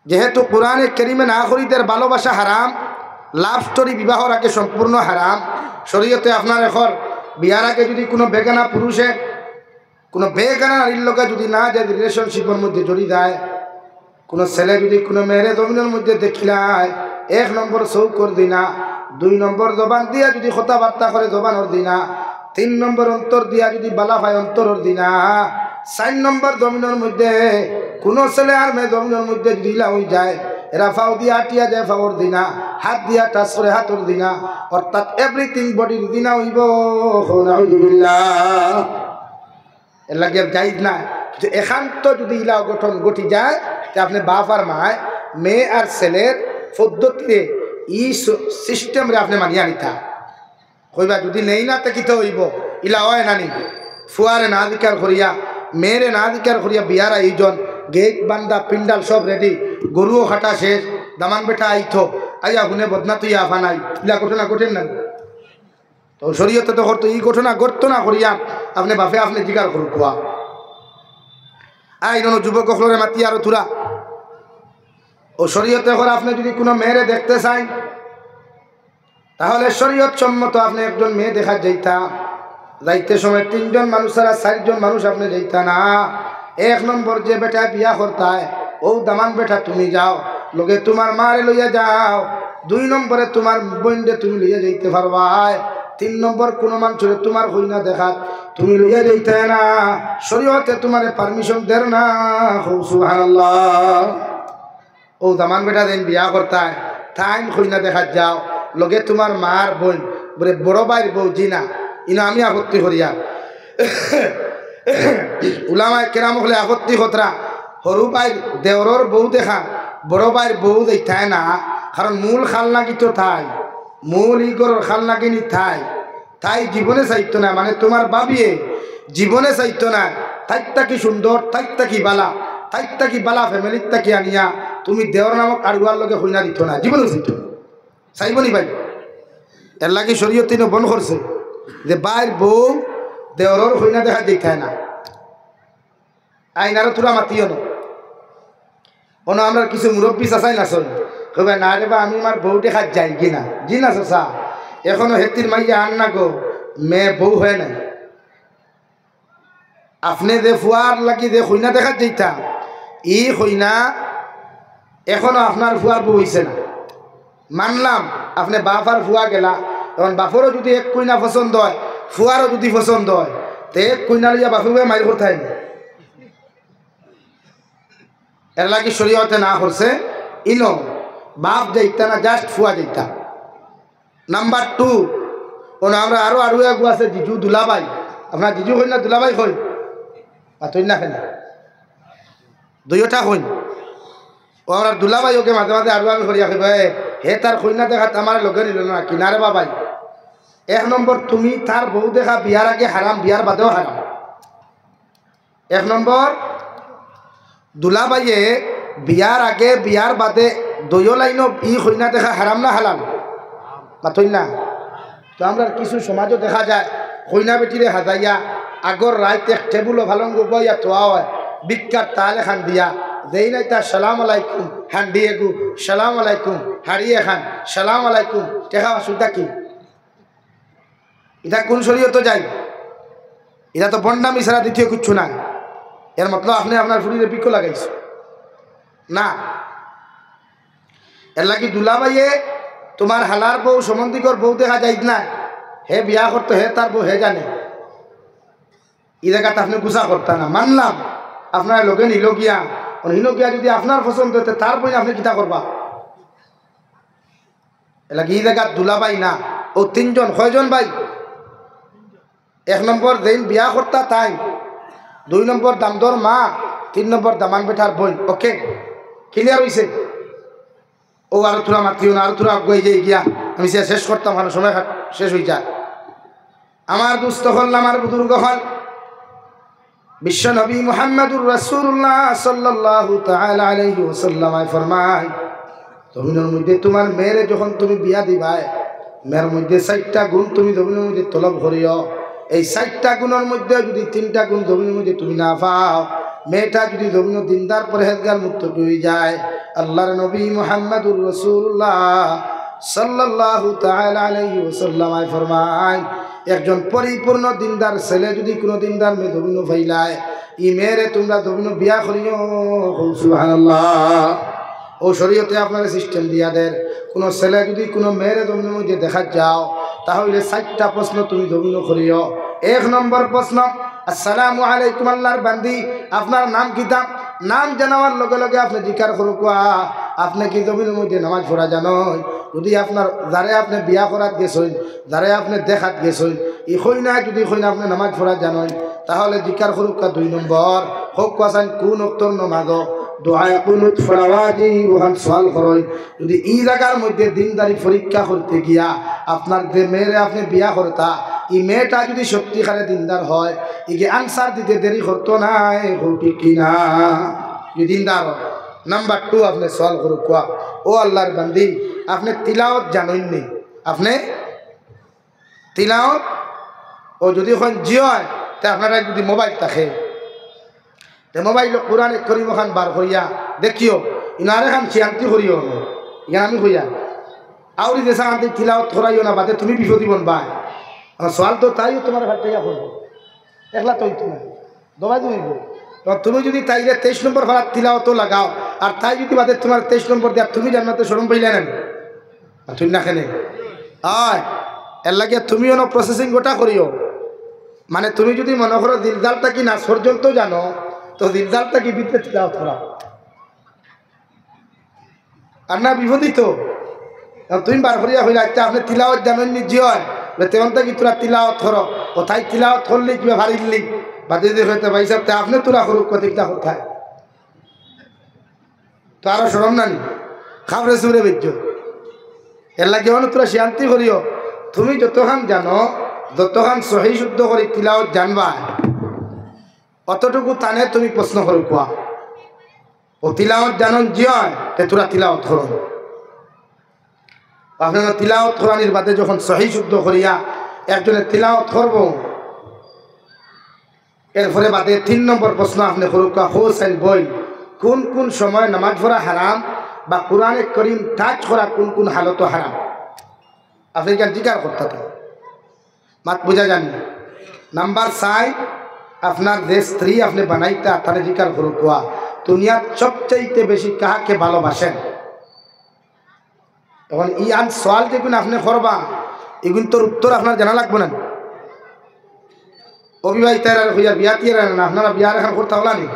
যেহেতু কোরআনে কারিমে না করিদের ভালোবাসা হারাম, লাভ স্টোরি বিবাহর আগে সম্পূর্ণ হারাম। শরীয়তে আপনার এখন বিয়ার আগে যদি কোনো বেগানা পুরুষে কোনো বেগানা নারীর লোকে যদি না যায় রিলেশনশিপের মধ্যে জড়িয়ে যায়, কোনো ছেলে যদি কোনো মেয়েরে জমিনের মধ্যে দেখিলায় 1 নম্বর চৌকর দিনা, 2 নম্বর জবান দিয়া যদি কথাবার্তা করে জবানোর দিনা, 3 নম্বর অন্তর দিয়া যদি বালা পায় অন্তরের দিনা 4 নম্বর জমিনের মধ্যে কোনো ছেলে আর মেয়ে জমিনের মধ্যে যদি ইলা হয়ে যায় এরা ফাও দিয়া আটিয়া যায় ফাওর দিনা হাত দিয়া টাচ করে হাতর দিনা অর্থাৎ এভরিথিং বডির দিনা হইব নাউযুবিল্লাহ এর লাগে জায়েজ না যে একান্ত যদি ইলা গঠন ঘটি যায় যে আপনি বাপ আর মায় মেয়ে আর ছেলের পদ্ধতিতে ই সিস্টেমরে আপনি মানিয়া নিতা কইবা যদি নেই না তে কিতে হইব ইলা হয় নানি ফুয়ারে না দিকার করিয়া মেয়েরে না দিকার করিয়া বিয়ার আয়োজন গেট বান্দা পিন্ডাল সব রেডি গরুও খাটা শেষ দামান বেটা আইতো আইয়া গুনে বদনা তুই আফা নাই ইলা ঘটনা ঘটেন না তো শরীয়তে তো করতো এই ঘটনা ঘটতো না করিয়া আপনি বাপে আপনি জিকার করুক কোয়া আই নো যুবক হলরে মাতি আরো তুরা ও শরীয়তে করে আপনি যদি কোনো মেয়েরে দেখতে চান তাহলে শরীয়ত সম্মত আপনি একজন মেয়ে দেখা যাইতে সময় 3 জন মানুষ আর 4 জন মানুষ আপনি যাইতা না 1 নম্বর যে বেটা বিয়া করতায় ও দামান বেটা তুমি যাও লোকে তোমার মারে লইয়া যাও 2 নম্বরে তোমার বোনকে তুমি লইয়া যাইতে পারবা 3 নম্বর কোন মানুষের তোমার হই না দেখা তুমি লইয়া যাইতে না শরীয়তে তোমারে পারমিশন দেন না সুবহানাল্লাহ ও দামান বেটা দেন বিয়া করতায় টাইম হই না দেখা যাও লগে তোমার মার বোন বলে বড় ভাইয়ের বউ জিনা ইনা আমি আপত্তি করিয়া উলামায়ে কেরাম হলে আপত্তি কতরা সরু ভাইয়ের দেওরর বউ দেখা বড় ভাইয়ের বউ দেখায় না কারণ মূল খালনাকি তো থাই মূল ইগরের খালনাকি নি তাই জীবনে চাইতো না মানে তোমার বাবিয়ে জীবনে চাইতো না তাইতা কি সুন্দর তাইতা কি বালা ফ্যামিলির তাকি আনিয়া তুমি দেওর নামক আড়ুয়ার লগে হইনা দিত না জীবনে চাইতো চাইবনি ভাই এর লাগে শরীয়ত তিনি বন করছে যে বাইর বউ দেওরর হইনা দেখা দেখায় না আইনারও তোরা মাতিও না আমরা কিছু মুরব্বী চাচাই না চল কবে না রে বা আমি আমার বউ দেখা যাই কিনা জি না চাচা এখনো হেতির মাইয়া আন না গো মেয়ে বউ হয় নাই আপনি যে ফুয়ার লাগি যে হইনা দেখা যাইতা ই হইনা এখনো আপনার ফুয়ার বউ হইছে না মানলাম আপনি বাপ আর ফুয়া গেলা এখন বাপরও যদি এক কইনা পছন্দ হয় ফুয়ারও যদি পছন্দ হয় তো এক কইনা লইয়া বাপে মারি করতে না এর লাগে শরীয়তে না করছে ইনো বাপ যাইতা না জাস্ট ফুয়া যাইতা নাম্বার 2 আমরা আরো এক আছে জিজু দুলাভাই আপনার জিজু হই না দুলাভাই হই পাতই না কেন দুইটা হইন ও আমরা দুলাভাই ওকে মাঝে মাঝে আরো আমি করিয়া কইবা হে তার কইনা দেখা আমার লগে নিল না কিনারে বাবাই 1 নম্বর তুমি তার বউ দেখা বিয়ার আগে হারাম বিয়ার বাদেও হারাম 1 নম্বর দুলাভাইয়ে বিয়ার আগে বিয়ার বাদে দইও লাইনও ই কইনা দেখা হারাম না হালাল পাতই না তো আমরা কিছু সমাজও দেখা যায় কইনা বেটিরে হাজাইয়া আগর রাইতে টেবুলও ভালঙ্গ বইয়া তোয়া হয় বিখ্যাত তাল এখান দিয়া দেই নাই তার সালাম আলাইকুম হান দিয়ে গু সালাম আলাইকুম হারিয়ে খান সালাম আলাইকুম টেকা আসুলটা কি এটা কোন শরীয়তে যাই এটা তো বন্ডামি ছাড়া দ্বিতীয় কিচ্ছু না এর মতলব আপনি আপনার ফুরিরে বিক্ষ লাগাইছে না এর লাগি দুলাভাইয়ে তোমার হালার বউ সম্বন্ধিকর বউ দেখা যাই না হে বিয়া করতো হে তার বউ হে জানে এই জায়গাটা আপনি গুছা করতে না মানলাম আপনার লোকে নিল গিয়া নিল গিয়া যদি আপনার পছন্দ হতে তার বই আপনি কিতা করবা এর লাগে এই জায়গা দুলাভাই না ও 3 জন কয়জন ভাই 1 নম্বর যেন বিয়া করতা তাই 2 নম্বর দামদর মা 3 নম্বর দামান বেটার বোন ওকে ক্লিয়ার হইছে ও আর তোরা মাতিও না আর তোরা আগুয়ে যাই গিয়া আমি শেষ করতাম ভালো সময় শেষ হয়ে যায় আমার দুস্থ হল আমার বুজুর্গ হল বিশ্ব নবী মুহাম্মদুর রাসূলুল্লাহ সাল্লাল্লাহু তাআলা আলাইহি ওয়াসাল্লাম ফরমায় জমিনের মধ্যে তোমার মেয়েরে যখন তুমি বিয়া দিবাই মেয়ের মধ্যে 4টা গুণ তুমি জমিনের মধ্যে তলব করিও এই 4টা গুণের মধ্যে যদি 3টা গুণ জমিনের মধ্যে তুমি না পাও মেয়েটা যদি জমিন দিনদার পরহেজগার মুক্ত হয়ে যায় আল্লাহর নবী মুহাম্মদুর রাসূলুল্লাহ সাল্লাল্লাহু তাআলা আলাইহি ওয়াসাল্লাম ফরমায় একজন পরিপূর্ণ দিনদার ছেলে যদি কোনো দিনদার মেয়ে জমিন ফাইলায় ই মেয়েরে তোমরা জমিন বিয়া করিও সুবহানাল্লাহ ও শরীয়তে আপনারা সিস্টেম দিয়া দেন, কোনো ছেলে যদি কোনো মেয়ের জমিনের মধ্যে দেখা যাও তাহলে 4টা প্রশ্ন তুমি জমিন করিও। 1 নম্বর প্রশ্ন, আসসালামু আলাইকুম আল্লাহর বান্দি, আপনার নাম কিতা? নাম জানাবার লগে লগে আপনি জিকার করুকা আপনি কি জমিনের মধ্যে নামাজ পড়া জানেন? যদি আপনার যারে আপনি বিয়া করাত গেছেন, যারে আপনি দেখাত গেছেন, ই হই না যদি হই না আপনি নামাজ পড়া জানেন, তাহলে জিকার করুকা 2 নম্বর হোক কাসান কোন উত্তর নমাজ দোয়ায় কুনুত ফরাওয়াজি ওখান সওয়াল করই। যদি এই জায়গার মধ্যে দিনদারি পরীক্ষা করতে গিয়া আপনার যে মেয়েরে আপনি বিয়া করতা এই মেয়েটা যদি সত্যিকারে দিনদার হয় ইগে আনসার দিতে দেরি করতো না, হৌটি কিনা যদি দিনদার হয়। নাম্বার 2 আপনি সওয়াল করুক, কোয়া ও আল্লাহর বান্দি আপনি তিলাওয়াত জানেননি? আপনি তিলাওয়াত ও যদি এখন জি হয় তা আপনারা যদি মোবাইল থাকে মোবাইল কোরআনে করিম খান বার করিয়া দেখিও ইনারে খান শিয়ান্তি করিও ইয়া আমি কইয়া আউরি দেশা আনতে তিলাওয়াত করাইও না, বাদে তুমি বিপদী বনবা। আমার সওয়াল তো তাইও তোমার ঘর থেকে করবো, একলা তো হইতো না, দবাই দিব। তুমি যদি তাইলে 23 নম্বর ভাড়া তিলাওয়াতও লাগাও আর তাই যদি বাদে তোমার 23 নম্বর দেয়া তুমি জান্নাতে শরম পাইলে না তুই না খেলে আয় এর লাগে তুমিও না প্রসেসিং গোটা করিও। মানে তুমি যদি মনে করো দিলদালটা কি না পর্যন্ত জানো তো দিলদালটা কি বিপদে তিলাওয়াত করা আর না বিপদী তো তুমি বার করিয়া হইলে একটা আপনি তিলাওয়াত জানেন নিজে হয় তেমনটা কি তোরা তিলাওয়াত করো কোথায় তিলাওয়াত করলি কিবা ভারিলি বাদে যদি হইতে ভাই সাহেব আপনি তোরা করুক কতিকটা কোথায় তো আরো সরম নানি খাবরে সুরে বেজ্য এর লাগে তোরা শান্তি করিও। তুমি যতখান জানো যতখান সহি শুদ্ধ করি তিলাওয়াত জানবা অতটুকু টানে তুমি প্রশ্ন করো কোয়া ও তিলাওয়াত জানন জিয় তে তোরা তিলাওয়াত করো। আপনারা তিলাওয়াত কোরআনের বাদে যখন সহি শুদ্ধ করিয়া একজনের তিলাওয়াত করব এরপরে বাদে 3 নম্বর প্রশ্ন আপনি করুক হোসেন বই কোন কোন সময় নামাজ পড়া হারাম বা কোরআনে করিম টাচ করা কোন কোন হালত হারাম আপনি কেন জিজ্ঞাসা করতে মাত বোঝা জানি। নাম্বার 4 আপনার যে স্ত্রী আপনি বানাইতা তাহলে জিজ্ঞাসা করুক দুনিয়ার সবচাইতে বেশি কাহাকে ভালোবাসেন। এখন ই আন সওয়াল যেগুন আপনি করবা এগুন তোর উত্তর আপনার জানা লাগবে না। অবিবাহিতারা হইয়া বিয়া দিয়ে না আপনারা বিয়ার এখন করতে হলা নি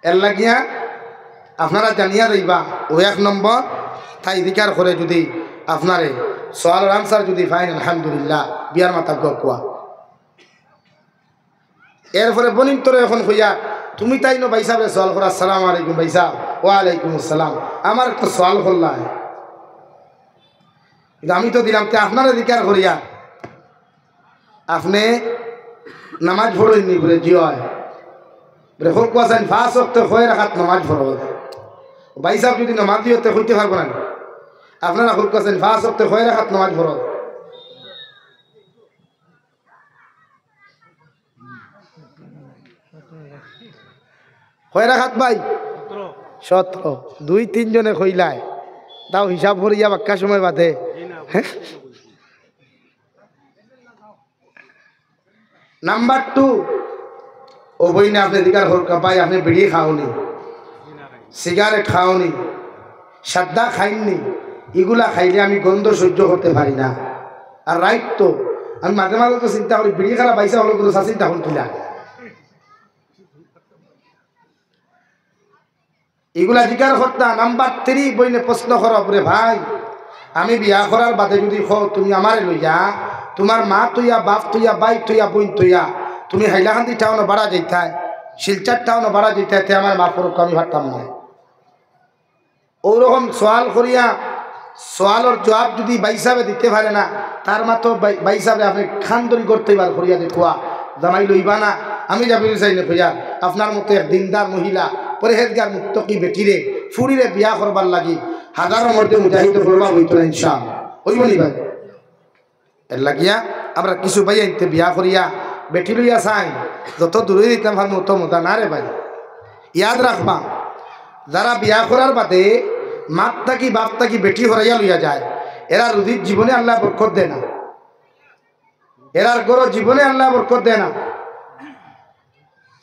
এর লাগিয়া আপনারা জানিয়া দিবা ও 1 নম্বর তাই জিকার করে যদি আপনারে সওয়ালের আনসার যদি পাইন আলহামদুলিল্লাহ বিয়ার মাথা কোয়া। এরপরে বনিম তোর এখন হইয়া তুমি তাই নো ভাই সাহেব সওয়াল করা আসসালামু আলাইকুম ভাই সাহেব ওয়ালাইকুম আসসালাম আমার একটা সওয়াল করলা কিন্তু আমি তো দিলাম তে আপনারা জিকার করিয়া আপনি নামাজ পড়েননি বলে জি হয় বলে হোক কোয়াছেন 5 ওয়াক্ত হয়ে রাখাত নামাজ পড়ো ভাই সাহেব যদি নামাজ দিতে হইতে পারবো না আপনারা হোক কোয়াছেন 5 ওয়াক্ত হয়ে রাখাত নামাজ পড়ো হয়ে রাখাত ভাই 17 2-3 জনে কইলায় তাও হিসাব করিয়া বাক্কা সময় বাদে নাম্বার 2 ও বই না আপনি দিকার হোক ভাই আপনি বিড়ি খাওনি সিগারেট খাওনি সাদা খাইননি এগুলা খাইলে আমি গন্ধ সহ্য করতে পারি না। আর রাইট তো আমি মাঝে মাঝে তো চিন্তা করি বিড়ি খারাপ পাইসা হলো কিন্তু চিন্তা করুন তুলা এগুলা জিকার করতা। নাম্বার 3 বইনে প্রশ্ন করা পরে ভাই আমি বিয়া করার বাদে যদি তুমি আমারে লইয়া তোমার মা তুইয়া বাপ তুইয়া বাই তুইয়া বইন তুইয়া তুমি হাইলাকান্দি টাউনে বাড়া যাইতায় শিলচার টাউনে বাড়া যাইতায় তে আমার মা পরক আমি ভাবতাম না। ওরকম সওয়াল করিয়া সওয়ালের জবাব যদি ভাই সাহেবে দিতে পারে না তার মা তো ভাই সাহেবে আপনি খানদরি করতে পার করিয়া দেখুয়া জামাই লইবা না আমি যাবি চাই না কইয়া আপনার মতো এক দিনদার মহিলা পরেহেজগার মুক্তকি বেটিরে ফুরিরে বিয়া করবার লাগি হাজারের মধ্যে মুজাহিদ করবা হইতো না ইনশাআল্লাহ হইব নি ভাই। এর লাগিয়া আমরা কিছু ভাই আনতে বিয়া করিয়া বেটি লইয়া চাই যত দূরে দিতাম ভার মতো মজা না রে ভাই। ইয়াদ রাখবা যারা বিয়া করার বাদে মাত থাকি বাপ থাকি বেটি হরাইয়া লইয়া যায় এরা রুদির জীবনে আল্লাহ বরকত দেয় না, এরার গরো জীবনে আল্লাহ বরকত দেয় না।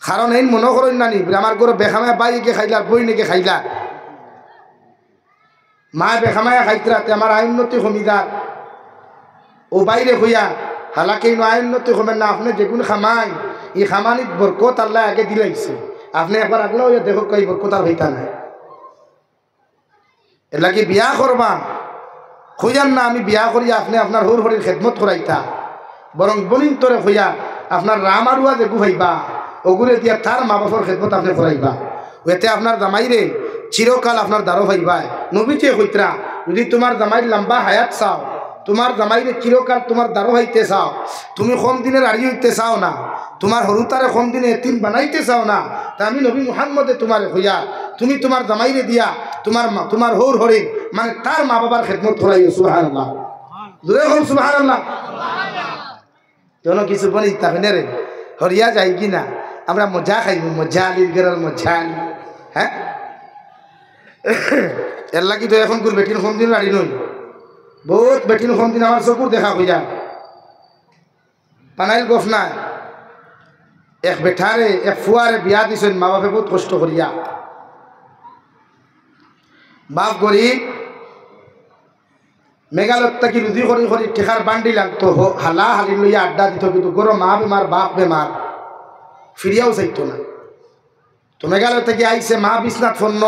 কারণ এই মনে করেন না নি আমার গরু বেখামায় বাইকে খাইলার বই নাকি খাইলা মা বেখামায় খাইতরাতে আমার আয় উন্নতি কমিদার ও বাইরে হইয়া হালাকে আয় উন্নতি কমেন না আপনি যেগুন খামাই এই খামানিত বরকত আল্লাহ আগে দিলাইছে আপনি একবার আগলা হইয়া দেখো কই বরকত আর হইতা নাই এর লাগে বিয়া করবা খুঁজান না আমি বিয়া করি আপনি আপনার হর হরির খেদমত করাইতা বরং বলিন তোরে হইয়া আপনার রাম আরুয়া দেখু ভাইবা ওগুলো দিয়া তার মা বাবার খেদমত আপনি করাইবা এতে আপনার জামাইরে চিরকাল আপনার দ্বারো ভাইবা নবীতে হইতরা যদি তোমার জামাইর লম্বা হায়াত চাও তোমার জামাইরে চিরকাল তোমার দ্বারো হইতে চাও তুমি কম দিনের আড়ি হইতে চাও না তোমার হরুতারে কম দিনে এতিম বানাইতে চাও না তা আমি নবী মুহাম্মদে তোমার হইয়া তুমি তোমার জামাইরে দিয়া তোমার হৌর হরিণ মানে তার মা বাবার খেদমত করাইও সুবহানাল্লাহ জোরে হল সুবহানাল্লাহ কোনো কিছু বলি তাহলে রে হরিয়া যাই কি না আমরা মজা খাইব মজা আলির গেরার মজা আলি হ্যাঁ এর লাগি তো এখন কোন বেটির কম দিন আড়ি নই বহুত বেটির কম দিন আমার চকুর দেখা হইয়া পানাইল গফনায় এক বেঠারে এক ফুয়ারে বিয়া দিছেন মা বাপে বহুত কষ্ট করিয়া বাপ গরিব মেঘালয় থাকি রুজি করি করি ঠেকার বান্ডি লাগতো হালা হালি লইয়া আড্ডা দিত কিন্তু গরো মা বেমার বাপ বেমার ফিরিয়াও চাইতো না তো মেঘালয় থেকে আইসে মা বিশ্বনাথ ফন্ন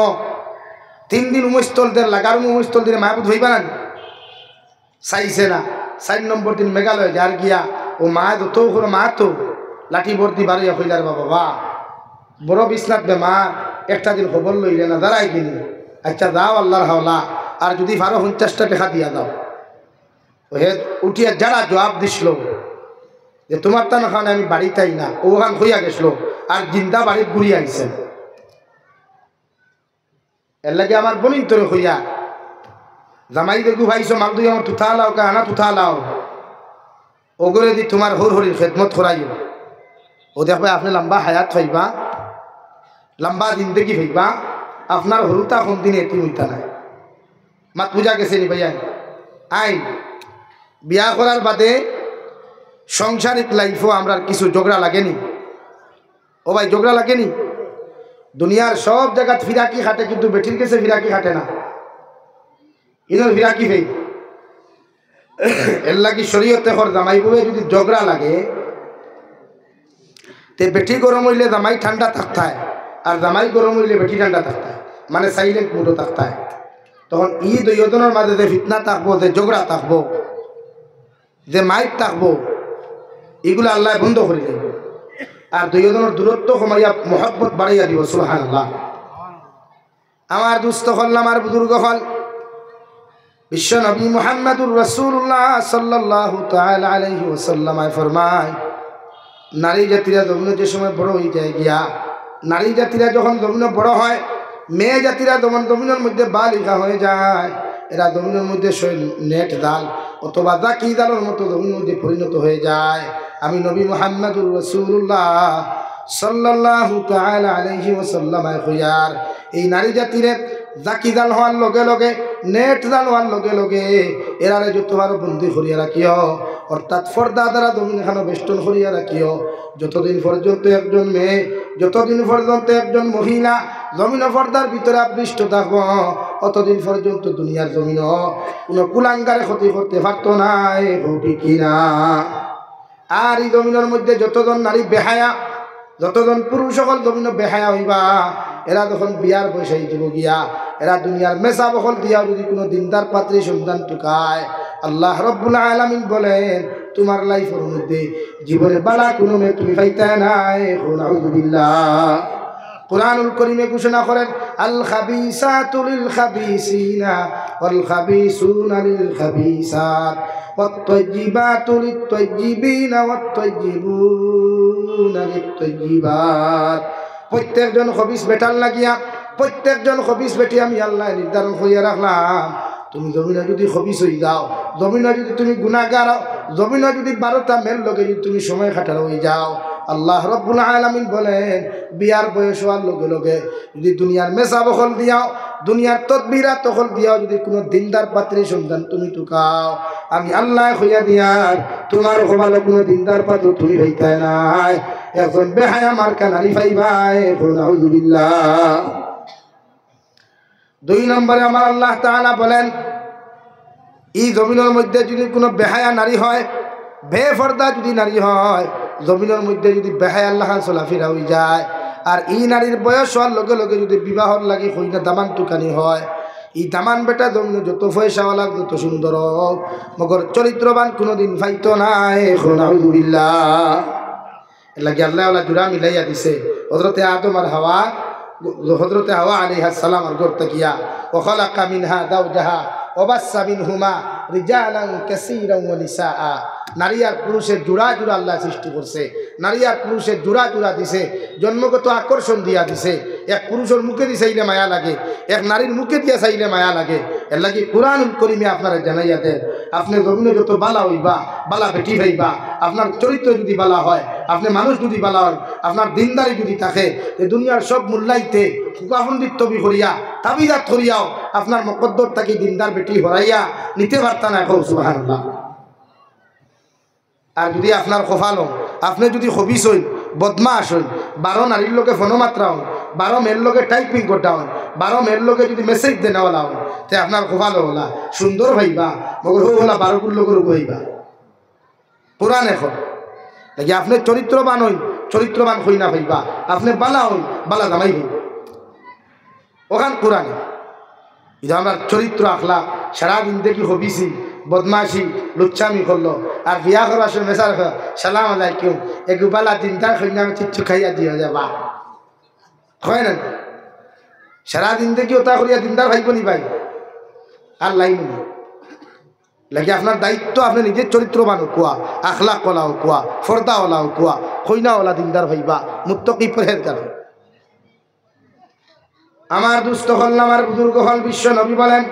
3 দিন উমস্থল দের লাগার উমস্থল দিনে মাহবুদ হইবা না চাইছে না 4 নম্বর দিন মেঘালয় যার গিয়া ও মা তো করে মা তো লাঠি ভর্তি বাড়িয়া হইলার বাবা বড় বিশ্বনাথ বেমার একটা দিন খবর লইলে না দাঁড়াই কিনি আচ্ছা দাও আল্লাহর হাওলা আর যদি 50 টাকা দিয়া দাও হে উঠিয়া যারা জবাব দিছিল যে তোমার তা না আমি বাড়িতেই না ওখান হইয়া গেছিল আর জিন্দা বাড়ির ঘুরিয়ে আইছেন এর লাগে আমার বলিন তোরে হইয়া জামাই দেখু ভাইছো মাল দুই আমার তুথা লাও কা আনা তুথা লাও ওগুলো দি তোমার হর হরির খেদমত করাইও ও দেখবে আপনি লম্বা হায়াত হইবা লম্বা জিন্দগি হইবা আপনার হরুতা কোন দিন এটি হইতা নাই মাত পূজা গেছে নি ভাইয়া আইন বিয়া করার বাদে সংসারিক লাইফও আমরা কিছু ঝগড়া লাগেনি ও ভাই ঝগড়া লাগেনি দুনিয়ার সব জায়গাত ফিরাকি খাটে কিন্তু বেটির কাছে ফিরাকি খাটে না ইনোর ফিরাকি ভাই এর লাগি শরীয়তে কর জামাই বউয়ে যদি ঝগড়া লাগে তে বেটি গরম হইলে জামাই ঠান্ডা থাকতায় আর জামাই গরম হইলে বেটি ঠান্ডা থাকতায় মানে সাইলেন্ট মুডও থাকতায় তখন ই দুইজনের মাঝে যে ফিতনা থাকবো যে ঝগড়া থাকবো যে মাইক থাকবো এগুলো আল্লাহ বন্ধ করে দেব আর দুইজনের দূরত্ব কমাইয়া মহব্বত বাড়াইয়া দিব সুবহানাল্লাহ আমার দুস্থ হল আমার বুজুর্গ হল বিশ্ব নবী মুহাম্মদুর রাসূলুল্লাহ সাল্লাল্লাহু তাআলা আলাইহি ওয়াসাল্লাম ফরমায় নারী জাতিরা যখন যে সময় বড় হয়ে যায় গিয়া নারী জাতিরা যখন জমিন বড় হয় মেয়ে জাতিরা যখন জমিনের মধ্যে বালিকা হয়ে যায় এরা জমিনের মধ্যে নেট জাল অথবা জাকি জালের মতো জমিনের মধ্যে পরিণত হয়ে যায় আমি নবী মুহাম্মদুর রাসূলুল্লাহ সাল্লাল্লাহু তাআলা আলাইহি ওয়াসাল্লাম কইয়ার এই নারী জাতিরে জাকি জাল হওয়ার লগে লগে নেট জাল হওয়ার লগে লগে এরারে যতবার বন্দি করিয়া রাখিও অর্থাৎ পর্দা দ্বারা জমিন এখানে বেষ্টন করিয়া রাখিও যতদিন পর্যন্ত একজন মেয়ে যতদিন পর্যন্ত একজন মহিলা জমিন পর্দার ভিতরে আবৃষ্ট থাকব অতদিন পর্যন্ত দুনিয়ার জমিন কোনো কুলাঙ্গারে ক্ষতি করতে পারত না কিনা আর এই জমিনের মধ্যে যতজন নারী বেহায়া যতজন পুরুষ সকল জমিন বেহায়া হইবা এরা যখন বিয়ার বসাই দিব গিয়া এরা দুনিয়ার মেসা বহল দিয়া যদি কোনো দিনদার পাত্রী সন্তান টুকায় আল্লাহ রব্বুল আলামিন বলেন তোমার লাইফের মধ্যে জীবনে বালা কোনো মেয়ে তুমি পাইতে নাই আউযুবিল্লাহ কুরআনুল কারীমে ঘোষণা করেন আল খাবিসাতু লিল খাবিসিনা ওয়াল খাবিসুনা লিল খাবিসাত ওয়াত তাইয়্যিবাতু লিত তাইয়্যিবিনা ওয়াত তাইয়্যিবুনা লিত তাইয়্যিবাত প্রত্যেকজন খবিস বেটার লাগিয়া প্রত্যেকজন খবিস বেটি আমি আল্লাহ নির্ধারণ করিয়া রাখলাম তুমি জমিনে যদি খবিস হয়ে যাও জমিনে যদি তুমি গুনাহগার জমিনে যদি 12টা মেল লগে যদি তুমি সময় কাটার হয়ে যাও আল্লাহ রব্বুল আলামিন বলেন বিয়ার বয়স হওয়ার লগে লগে যদি দুনিয়ার মেসা বখল দিয়াও, দুনিয়ার তদবিরা তখল দিয়াও, যদি কোনো দিনদার পাত্রী সন্তান তুমি টুকাও, আমি আল্লাহ হইয়া দিয়ার তোমার ভালো কোনো দিনদার পাত্র তুমি হইতে নাই, এখন বেহায়া মার্কা নারী পাইবাই। আউযুবিল্লাহ। 2 নম্বরে আমার আল্লাহ তাআলা বলেন এই জমিনের মধ্যে যদি কোনো বেহায়া নারী হয়, বেফর্দা যদি নারী হয়, জমিনের মধ্যে যদি বেহায়া আল্লাহ চলাফেরা হয়ে যায়, আর এই নারীর বয়স হওয়ার লগে লগে যদি বিবাহর লাগে হইনা দামান টুকানি হয়, এই দামান বেটা জমিনে যত পয়সাওয়ালা যত সুন্দর হোক, মগর চরিত্রবান কোনোদিন ফাইতো নাই। আউযুবিল্লাহ। এর লাগে আল্লাহ জুড়া মিলাইয়া দিছে হযরতে আদম আর হাওয়া, হযরতে হাওয়া আলাইহিস সালাম আর গর্ত কিয়া ওয়া খালাকা মিনহা যাওজাহা ওয়া বাসসা মিনহুমা রিজালান কাসীরান ওয়া নিসাআ। নারী আর পুরুষের জোড়া জোড়া আল্লাহ সৃষ্টি করছে, নারী আর পুরুষের জোড়া জোড়া দিছে, জন্মগত আকর্ষণ দিয়া দিছে। এক পুরুষের মুখে দিয়ে চাইলে মায়া লাগে, এক নারীর মুখে দিয়া চাইলে মায়া লাগে। এর লাগে কুরআনুল কারীমে আপনারা জানাইয়া দেন, আপনি জমিনে যত বালা হইবা, বালা বেটি হইবা, আপনার চরিত্র যদি বালা হয়, আপনি মানুষ যদি বালা হন, আপনার দিনদারি যদি থাকে, এই দুনিয়ার সব মূল্যাইতে পণ্ডিত করিয়া তাবিজাত করিয়াও আপনার মকদ্দর তাকে দিনদার বেটি হরাইয়া নিতে পারতা না। সুবহানাল্লাহ। আর যদি আপনার কপাল হন, আপনি যদি খবিস হইন, বদমাস হইন, 12 নারীর লোকে ফোনমাত্রা হন, 12 মেয়ের লোকে টাইপিং করতে হন, 12 মেয়ের লোকে যদি মেসেজ দেনেওয়ালা হন, তে আপনার কপাল হলা সুন্দর হইবা, মগর হলা 12 লোকের হইবা। পুরাণ এখন দেখি আপনি চরিত্রবান হইন, চরিত্রবান হই না হইবা, আপনি বালা হইন, বালা জামাই হইন। ওখান কোরআনে এটা আমার চরিত্র আখলাক সারাদিন দেখি হবিসি বদমাশি লুচ্ছামি করলো, আর বিয়া করার সময় মেসার সালাম আলাইকুম এগুবালা দিনদার খাইনা চিচ্ছু খাইয়া দিয়ে যাবা হয় না। সারাদিন দেখি ওটা করিয়া দিনদার ভাইব নি ভাই আর লাইন লাগে। আপনার দায়িত্ব আপনি নিজের চরিত্রবান কোয়া, আখলাক ওলাও কোয়া, ফর্দা ওলাও কোয়া, খৈনা ওলা দিনদার ভাইবা, মুত্তাকি পরহেজগার। আমার দুস্থ হল আমার বুজুর্গ হল বিশ্ব নবী বলেন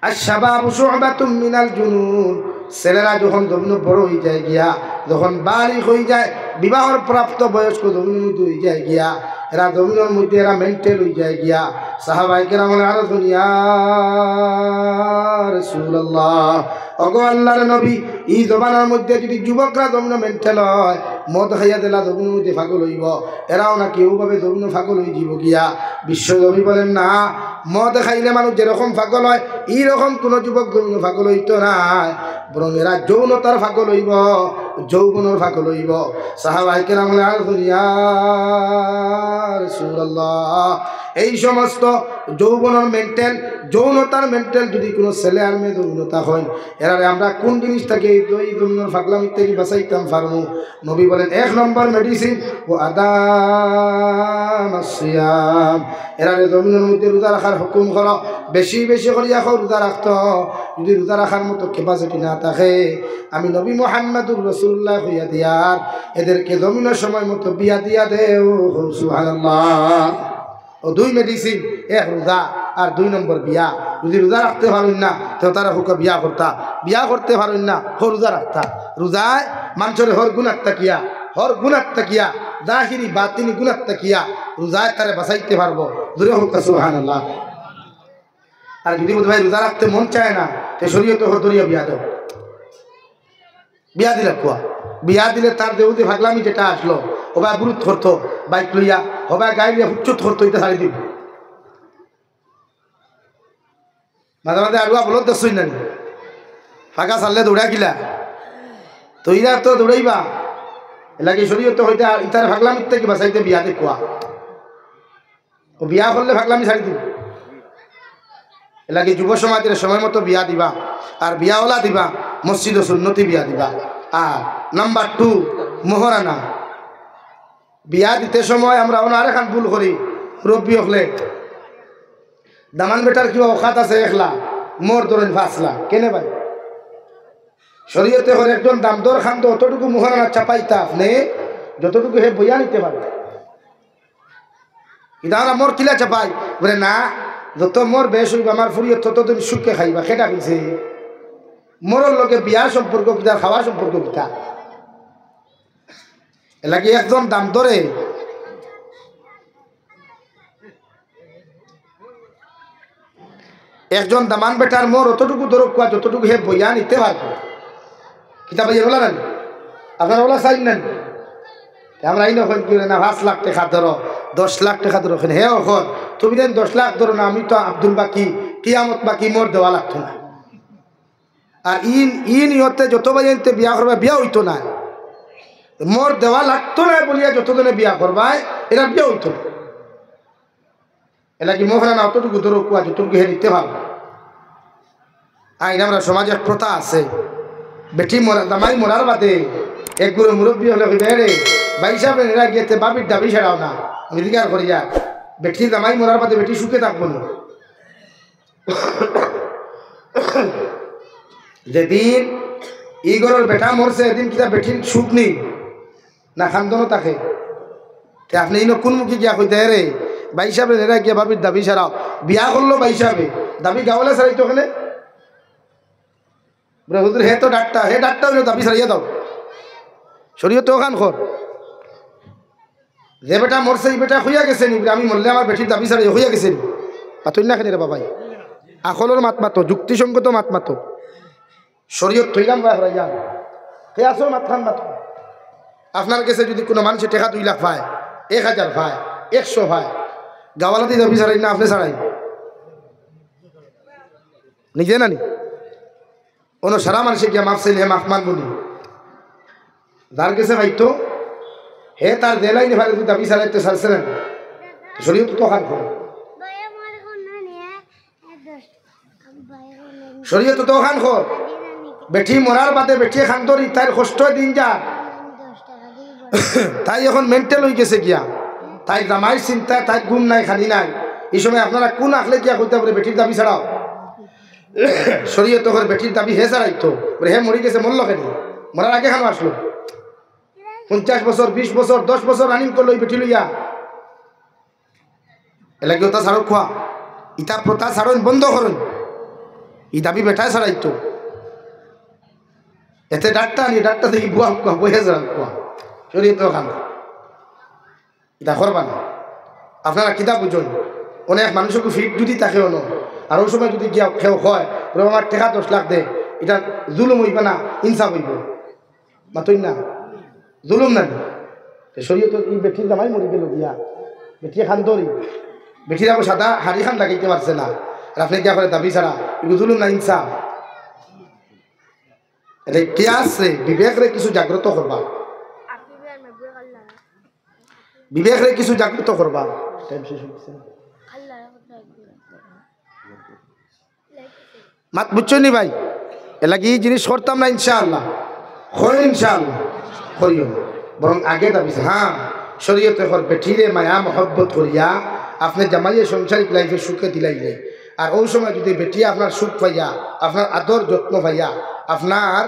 আশ-শাবাবু শু'বাতুম মিনাল জুনুন। ছেলেরা যখন জমিন বড় হয়ে যায় গিয়া, যখন বালিগ হয়ে যায়, বিবাহর প্রাপ্ত বয়স্ক জমিনের মধ্যে হয়ে যায় গিয়া, এরা জমিনের মধ্যে এরা মেন্টাল হয়ে যায় গিয়া। সাহাবায়ে কেরাম আরো দুনিয়া রাসূলুল্লাহ, ওগো আল্লাহর নবী, এই জমানার মধ্যে যদি যুবকরা জমিন মেন্টাল হয়, মদ খাইয়া দিলা জমিনের মধ্যে ফাগল হইব, এরাও না কেউভাবে জমিন ফাগল হয়ে যাব গিয়া। বিশ্ব নবী বলেন না, মদ খাইলে মানুষ যেরকম ফাগল হয় এইরকম কোনো যুবক জমিন ফাগল হইতো না, বরং এরা যৌনতার ফাগল হইব, যৌবনের ফাগল হইব। সাহাবায়ে কেরাম দুনিয়া রাসূলুল্লাহ, এই সমস্ত যৌবনের মেন্টাল, যৌনতার মেন্টাল যদি কোনো ছেলে আর মেয়ে যৌনতা হয়, এরারে আমরা কোন জিনিসটাকে এই জমিনের ফাগলামি থেকে বাঁচাইতাম পারবো? নবী বলেন 1 নম্বর মেডিসিন ও আদামাস সিয়াম। এরারে জমিনের মধ্যে রোজা রাখার হুকুম করো, বেশি বেশি করিয়া রোজা রাখতো। যদি রোজা রাখার মতো ক্যাপাসিটি না থাকে, আমি নবী মুহাম্মদুর রাসূলুল্লাহ হইয়া দিয়ার এদেরকে জমিনের সময় মতো বিয়া দিয়া দেও। সুবহানাল্লাহ। ও 2 মেডিসিন, 1 রোজা আর 2 নম্বর বিয়া। যদি রোজা রাখতে পারেন না তো তারা হুকা বিয়া করতা, বিয়া করতে পারেন না রোজা রাখতা। রোজায় মানুষের হর গুণার তাকিয়া, হর গুণার তাকিয়া, জাহিরি বাতিনি গুণার তাকিয়া রোজায় তারা বাঁচাইতে পারবো। দূরে হোক সুবহানাল্লাহ। আর যদি ভাই রোজা রাখতে মন চায় না, তো শরীয়তে হরিয়া বিয়া দেও, বিয়া দিলে কুয়া, বিয়া দিলে তার দেউতে ভাগলামি যেটা আসলো, ওবা গুরুত্ব ধরতো, বাইক লইয়া হবা গাড়ি লিয়া হুচ্চুত ধরতো, এটা ছাড়ি দিব। মাঝে মাঝে আগুয়া বলত দেখছই না, ফাঁকা চাললে দৌড়া গিলা, তো ইরা তো দৌড়াইবা। এলাকি শরীয়তে হইতে ইতার ভাগলামির থেকে বাঁচাইতে বিয়া দেখুয়া, ও বিয়া করলে ভাগলামি ছাড়ি দিব। এলাকি যুব সমাজের সময় মতো বিয়া দিবা, আর বিয়াওয়ালা দিবা মসজিদ ও সুন্নতি বিয়া দিবা। আর নাম্বার 2 মোহরানা। বিয়া দিতে সময় আমরা আরেকখান ভুল করি, মুরব্বী হলে দামান বেটার কিবা অকাত আছে 1 লাখ, মোর ধরেন 5 লাখ, কেনে ভাই? শরীয়তে হলে একজন দাম দর খান তো অতটুকু মোহরানা চাপাইতা আপনি যতটুকু হে বইয়া নিতে পারে। ইদারা মোর কিলা চাপাই বলে না, যত মোর বেশ হইবা আমার ফুরিয়ে তত তুমি সুখে খাইবা। সেটা হয়েছে মোরর লোকে বিয়ার সম্পর্ক কিতা, খাওয়ার সম্পর্ক কিতা? এলাকি একজন দাম ধরে একজন দামান বেটার মোর অতটুকু দরক কোয়া যতটুকু হে বইয়া নিতে পারবো কিতাব ওলা নেন আপনার ওলা চাই নেন আমরা এই নখন কি না 5 লাখ টাকা ধরো 10 লাখ টাকা ধরো হে এখন তুমি দেন 10 লাখ ধরো না আমি তো আব্দুল বাকি কিয়ামত বাকি মোর দেওয়া লাগতো না আর ইয়তে যত বাজে বিয়া করবা বিয়া হইতো না মোর দেওয়া লাগতো না বলিয়া যতজনে বিয়া করবায় এটা বিয়া হইতো না এলা কি মোহরা না অতটুকু ধরো কোয়া যতটুকু হে নিতে পারবো আইন আমরা সমাজে এক প্রথা আছে বেটি দামাই মরার বাদে এক গুরু মুরব্বী হলে রে ভাই সাহেব এরা গিয়েতে বাবির দাবি ছাড়াও না আমি দিকার করি যা বেটি দামাই মরার বাদে বেটি সুখে থাকবো না যেদিন এই ঘরের বেটা মরছে এদিন কিনা বেটির সুখ নেই না খান্দনও থাকে আপনি ইনো কোন মুখে গিয়া কইতে রে ভাই সাহেব এরা গিয়া বাবির দাবি ছাড়াও বিয়া করলো ভাই সাহেবে দাবি গাওয়ালে ছাড়াইতো ওখানে হুজুর হে তো ডাক্তার হে ডাক্তার হইলো দাবি ছাড়িয়ে দাও শরীয়তে ওখান খর যে বেটা মরছে এই বেটা হইয়া গেছে নি আমি মরলে আমার বেটির দাবি ছাড়িয়ে হইয়া গেছে নি পাতই না খেলে রে বাবাই আকলের মাত মাতো যুক্তিসঙ্গত মাত মাতো শরীয়ত থইলাম ভাই যান হে আসো মাতখান মাতো আপনার কাছে যদি কোনো মানুষের টাকা 2 লাখ পায় 1000 পায় 100 পায় গাওয়ালাতে দাবি ছাড়াই না আপনি ছাড়াই নিজে না নি অন্য সারা মানুষে গিয়া মাফ চাইলে হে মাফ মানবো নি যার কাছে ভাইতো হে তার দেলাই নি ভাই দাবি ছাড়াইতে ছাড়ছে না শরীয়ত তো খান করে শরীয়ত তো খান খর বেটি মরার বাদে বেটি খান ধরি তার কষ্ট দিন যা তাই এখন মেন্টাল হয়ে গেছে গিয়া তাই জামাই চিন্তা তাই ঘুম নাই খালি নাই এই সময় আপনারা কোন আখলে গিয়া করতে পারে বেটির দাবি ছাড়াও শরীয়ত করে বেটির দাবি হে ছাড়াইতো হে মরি গেছে মরল কেন মরার আগে খানো আসলো 50 বছর 20 বছর 10 বছর রানিং করলো এই বেটি লইয়া এলাকি ওটা ছাড়ো খোয়া ইটা প্রথা ছাড়ন বন্ধ করুন ই দাবি বেটায় ছাড়াইতো এতে ডাক্তার আনি ডাক্তার দেখি বুয়া বহে যান খোয়া শরীয়ত খানো এটা করবা না আপনারা কিতা বুঝুন অনেক মানুষকে ফিট যদি থাকে অন আর ওই সময় যদি গিয়া খেও হয় আমার টাকা 10 লাখ দে এটা জুলুম হইবে না ইনসাফ হইব মাতই না জুলুম না শরীয়ত এই বেটির জামাই মরি গেল গিয়া বেটি খান দরি বেটির আবার সাদা হাড়ি খান লাগাইতে পারছে না আর আপনি গিয়া করে দাবি ছাড়া এগুলো জুলুম না ইনসাফ এটা কি আছে বিবেকরে কিছু জাগ্রত করবা বিবেকরে কিছু জাগ্রত করবা টাইম শেষ হচ্ছে মাত বুঝছো নি ভাই এলাকি এই জিনিস করতাম না ইনশাআল্লাহ হয় ইনশাআল্লাহ করিও বরং আগে দাবি হ্যাঁ শরীয়তে হর বেঠিরে মায়া মহব্বত করিয়া আপনি জামাইয়ে সংসারিক লাইফে সুখে দিলাইলে আর ওই সময় যদি বেটি আপনার সুখ পাইয়া আপনার আদর যত্ন পাইয়া আপনার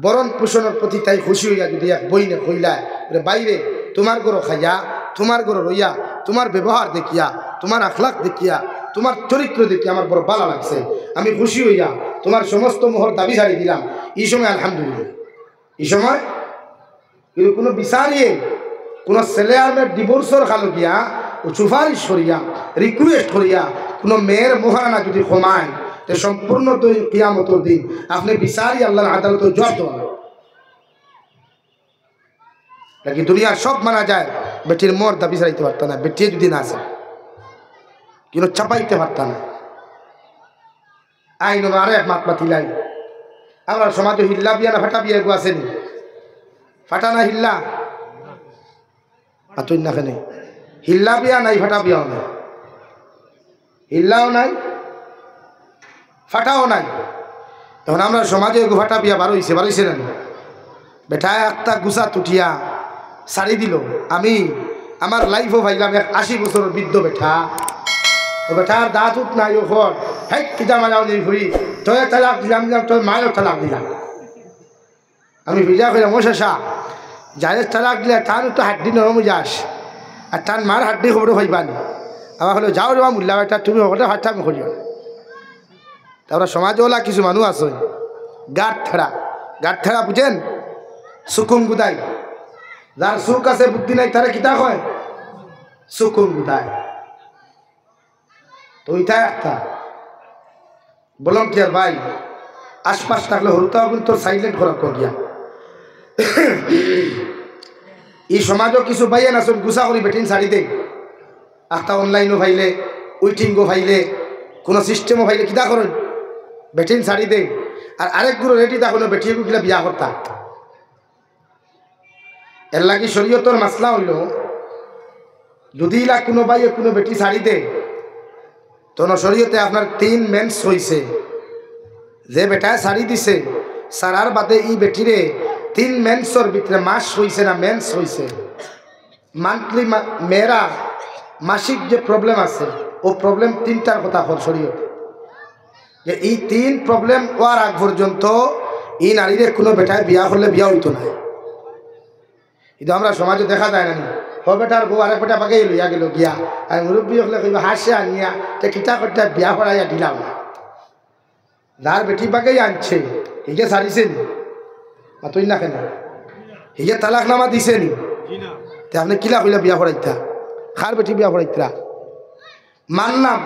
বরণ পোষণের প্রতি তাই খুশি হইয়া যদি এক বইনে কইলায় বাইরে তোমার গরো খাইয়া তোমার গরো রইয়া তোমার ব্যবহার দেখিয়া তোমার আখলাক দেখিয়া তোমার চরিত্র দেখিয়া আমার বড় ভালো লাগছে আমি খুশি হইয়া তোমার সমস্ত মোহর দাবি ছাড়ি দিলাম এই সময় আলহামদুলিল্লাহ এই সময় কিন্তু কোনো বিচারিয়ে কোনো ছেলে আর মেয়ের ডিভোর্সর খালো গিয়া ও সুপারিশ করিয়া রিকোয়েস্ট করিয়া কোনো মেয়ের মোহরানা যদি কমায় তো সম্পূর্ণ তো কিয়ামতের দিন আপনি বিচারি আল্লাহর আদালতে জবাব দেওয়া নাকি দুনিয়ার সব মানা যায় বেটির মোর দাবি ছাড়াইতে পারত না বেটি যদি না আসে কিন্তু চাপাইতে পারত না আইন আরো এক মাত মাতিলাই আমরা সমাজে হিল্লা বিয়া না ফাটা বিয়া গো আসেনি ফাটা না হিল্লা আতুই না কেন হিল্লা বিয়া নাই ফাটা বিয়াও নাই হিল্লাও নাই ফাটাও নাই এখন আমরা সমাজে ফাটা বিয়া বারোইছে না বেটা একটা গুছা তুটিয়া সারি দিল আমি আমার লাইফও ভাইলাম 80 বছরের বৃদ্ধ বেটা ও বেটার দাঁত উঠ নাই ও ঘর হ্যাঁ কিতা মারাও নেই ঘুরি তোর তালাক দিলাম তোর মায়ের তালাক দিলাম আমি ভিজা কইলাম ও শেষা যাদের তালাক দিলে তার তো হাড্ডি নরম যাস আর তার মার হাড্ডি খবর হইবানি আমার হলো যাও রে মূল্যা বেটা তুমি ওটা হাতটা আমি করিও তারপরে সমাজওয়ালা কিছু মানুষ আছে গাঁট ঠেড়া বুঝেন সুকুম গুদাই যার সুখ আছে বুদ্ধি নাই তারা কিতা হয় সুকুন বুঝায়। তো ওইটা একটা বললাম কি আর ভাই আশপাশ থাকলে হরুতাও কিন্তু তোর সাইলেন্ট করা গিয়া এই সমাজও কিছু ভাইয়া না গুছা করি বেটিন শাড়ি দেয় একটা অনলাইনও ভাইলে উইটিংও ভাইলে কোনো সিস্টেমও ভাইলে কিতা করেন বেটিন শাড়ি দেয় আর আরেকগুলো রেডি তখন বেটিয়েগুলো কিনা বিয়া করতা। এর লাগি শরীয়তর মাসলা হইল যদি ইলা কোনো ভাইয়ে কোনো বেটি শাড়ি দেয় তখন শরীয়তে আপনার 3 মেন্স হয়েছে। যে বেটায় শাড়ি দিছে সারার বাদে ই বেটিরে 3 মেন্সর ভিতরে মাস হয়েছে না মেন্স হয়েছে। মান্থলি মেয়েরা মাসিক যে প্রবলেম আছে ও প্রবলেম 3টার কথা হল শরীয়তে যে এই 3 প্রবলেম হওয়ার আগ পর্যন্ত এই নারীরে কোনো বেটায় বিয়া করলে বিয়া হইতো না। কিন্তু আমরা সমাজে দেখা যায় না ও বেটার বউ আরেক বেটা বাগাই লইয়া গেল গিয়া আর মুরব্বী হলে কইব হাসে আনিয়া তে কিতা করতে বিয়া করাইয়া দিলাম না। যার বেটি বাগাই আনছে হিগে সারিছেন তুই না কেন হিগে তালাক নামা দিছে নি তে আপনি কিলা কইলা বিয়া করাইতা খার বেটি বিয়া করাইতা মানলাম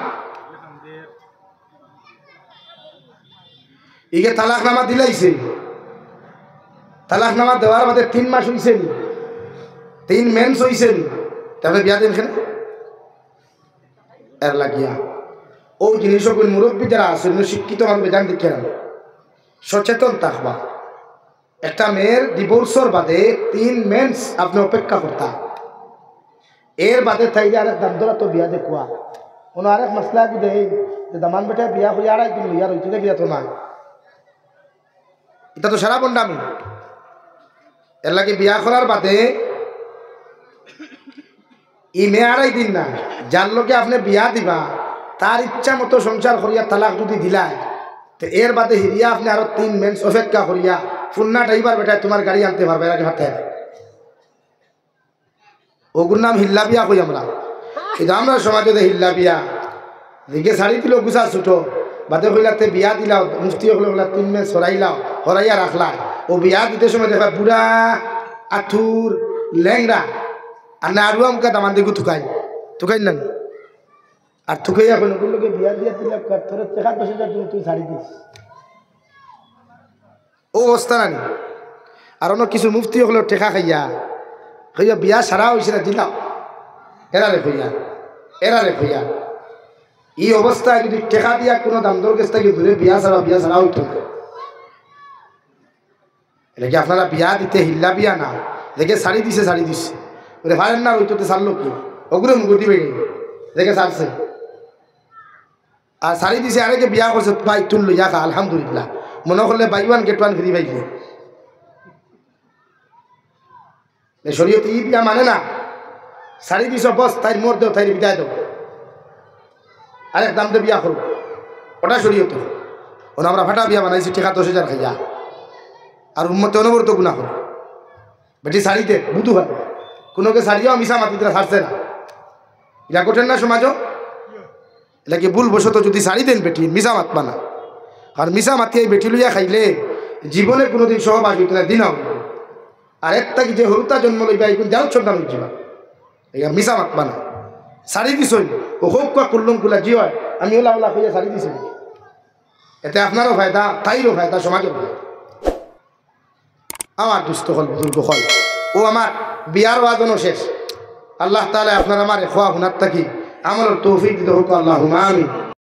হিগে তালাক নামা দিলাইছে। তালাক নামা দেওয়ার বাদে 3 মাস হইছে নি 3 মেন্স হইছে নি তাহলে বিয়া দেন কেন এর লাগিয়া ও জিনিস মুরব্বী যারা আছে শিক্ষিত মানুষ জান দেখে সচেতন থাকবা। একটা মেয়ের ডিভোর্সর বাদে 3 মেন্স আপনি অপেক্ষা করতা এর বাদে থাইলে আরেক দাম ধরা তো বিয়া দেখুয়া কোনো আরেক মশলা কি দেয় যে দামান বেটা বিয়া করি আড়াই দিন লইয়া রইতে দেখিয়া তো না এটা তো সারা বন্ডামি। এর লাগে বিয়া করার বাদে ই মেয়ে আড়াই দিন না যার লোকে আপনি বিয়া দিবা তার ইচ্ছা মতো সংসার করিয়া তালাক যদি দিলায় তো এর বাদে হিরিয়া আপনি আরো 3 মেন্স অপেক্ষা করিয়া ফুন্না ড্রাইভার বেটায় তোমার গাড়ি আনতে পারবে এর আগে হাতে ওগুর নাম হিল্লা বিয়া কই আমরা। কিন্তু আমরা সমাজে হিল্লা বিয়া দিকে শাড়ি দিল গুছা ছুটো বাদে কইলাতে বিয়া দিলাও মুফতি হলে ওগুলা 3 মেন্স হরাইলাও হরাইয়া রাখলা ও বিয়া দিতে সময় দেখা বুড়া আথুর ল্যাংরা আর না আরু আমকা দামান দিকে থুকাই না আর থুকাইয়া কোনো লোকে বিয়া দিয়া দিলে তোর টেকা 10,000 তুই শাড়ি দিস ও অবস্থা নানি। আর অন্য কিছু মুফতি হলো টেকা খাইয়া বিয়া সারা হয়েছে না দিলাম এরারে খুঁইয়া এই অবস্থায় যদি টেকা দিয়া কোনো দাম দর গেছে থাকি ধরে বিয়া ছাড়া হইতো না। এটা কি আপনারা বিয়া দিতে হিল্লা বিয়া না দেখে শাড়ি দিছে ওরে ভাইয়ের না হইতো ছাড়লো কি ওগুলো মুখ দিবে দেখে ছাড়ছে আর শাড়ি দিছে আরেকে বিয়া করছে ভাই তুল লইয়া খা আলহামদুলিল্লাহ মনে করলে বাই 1 get 1 ফ্রি পাইছে। শরীয়ত ই বিয়া মানে না শাড়ি দিছ বস তাই মোর দেও তাই বিদায় দেও আরেক দাম দিয়ে বিয়া করো ওটা শরীয়ত। ওনা আমরা ফাটা বিয়া বানাইছি টাকা 10,000 খাইয়া আর উম্মতে অনবরত গুণা করো বেটি শাড়িতে বুধু হয় কোনোকে শাড়িও মিশা মাতিতে ছাড়ছে না এটা কঠেন না সমাজও। এটা কি ভুল বসত যদি শাড়ি দেন বেটি মিশা মাতবা না আর মিশা মাতিয়ে বেটি লইয়া খাইলে জীবনে কোনোদিন সহবাস হইতে না দিন হবে। আর একটা কি যে হরুতা জন্ম লইবা এই যাও সন্তান হয়ে যাবা এই মিশা মাতবা না শাড়ি দিছই ও হোক কা করলুম কুলা জি হয় আমি ওলা ওলা খুঁজে শাড়ি দিছি এতে আপনারও ফায়দা তাইরও ফায়দা সমাজের ফায়দা। আমার দুস্থ হল বুজুর্গ হল ও আমার বিয়ার ওয়াদনও শেষ। আল্লাহ তাআলা আপনার আমার খোয়া হুনার থাকি আমলের তৌফিক দিতে হোক আল্লাহুম্মা আমিন।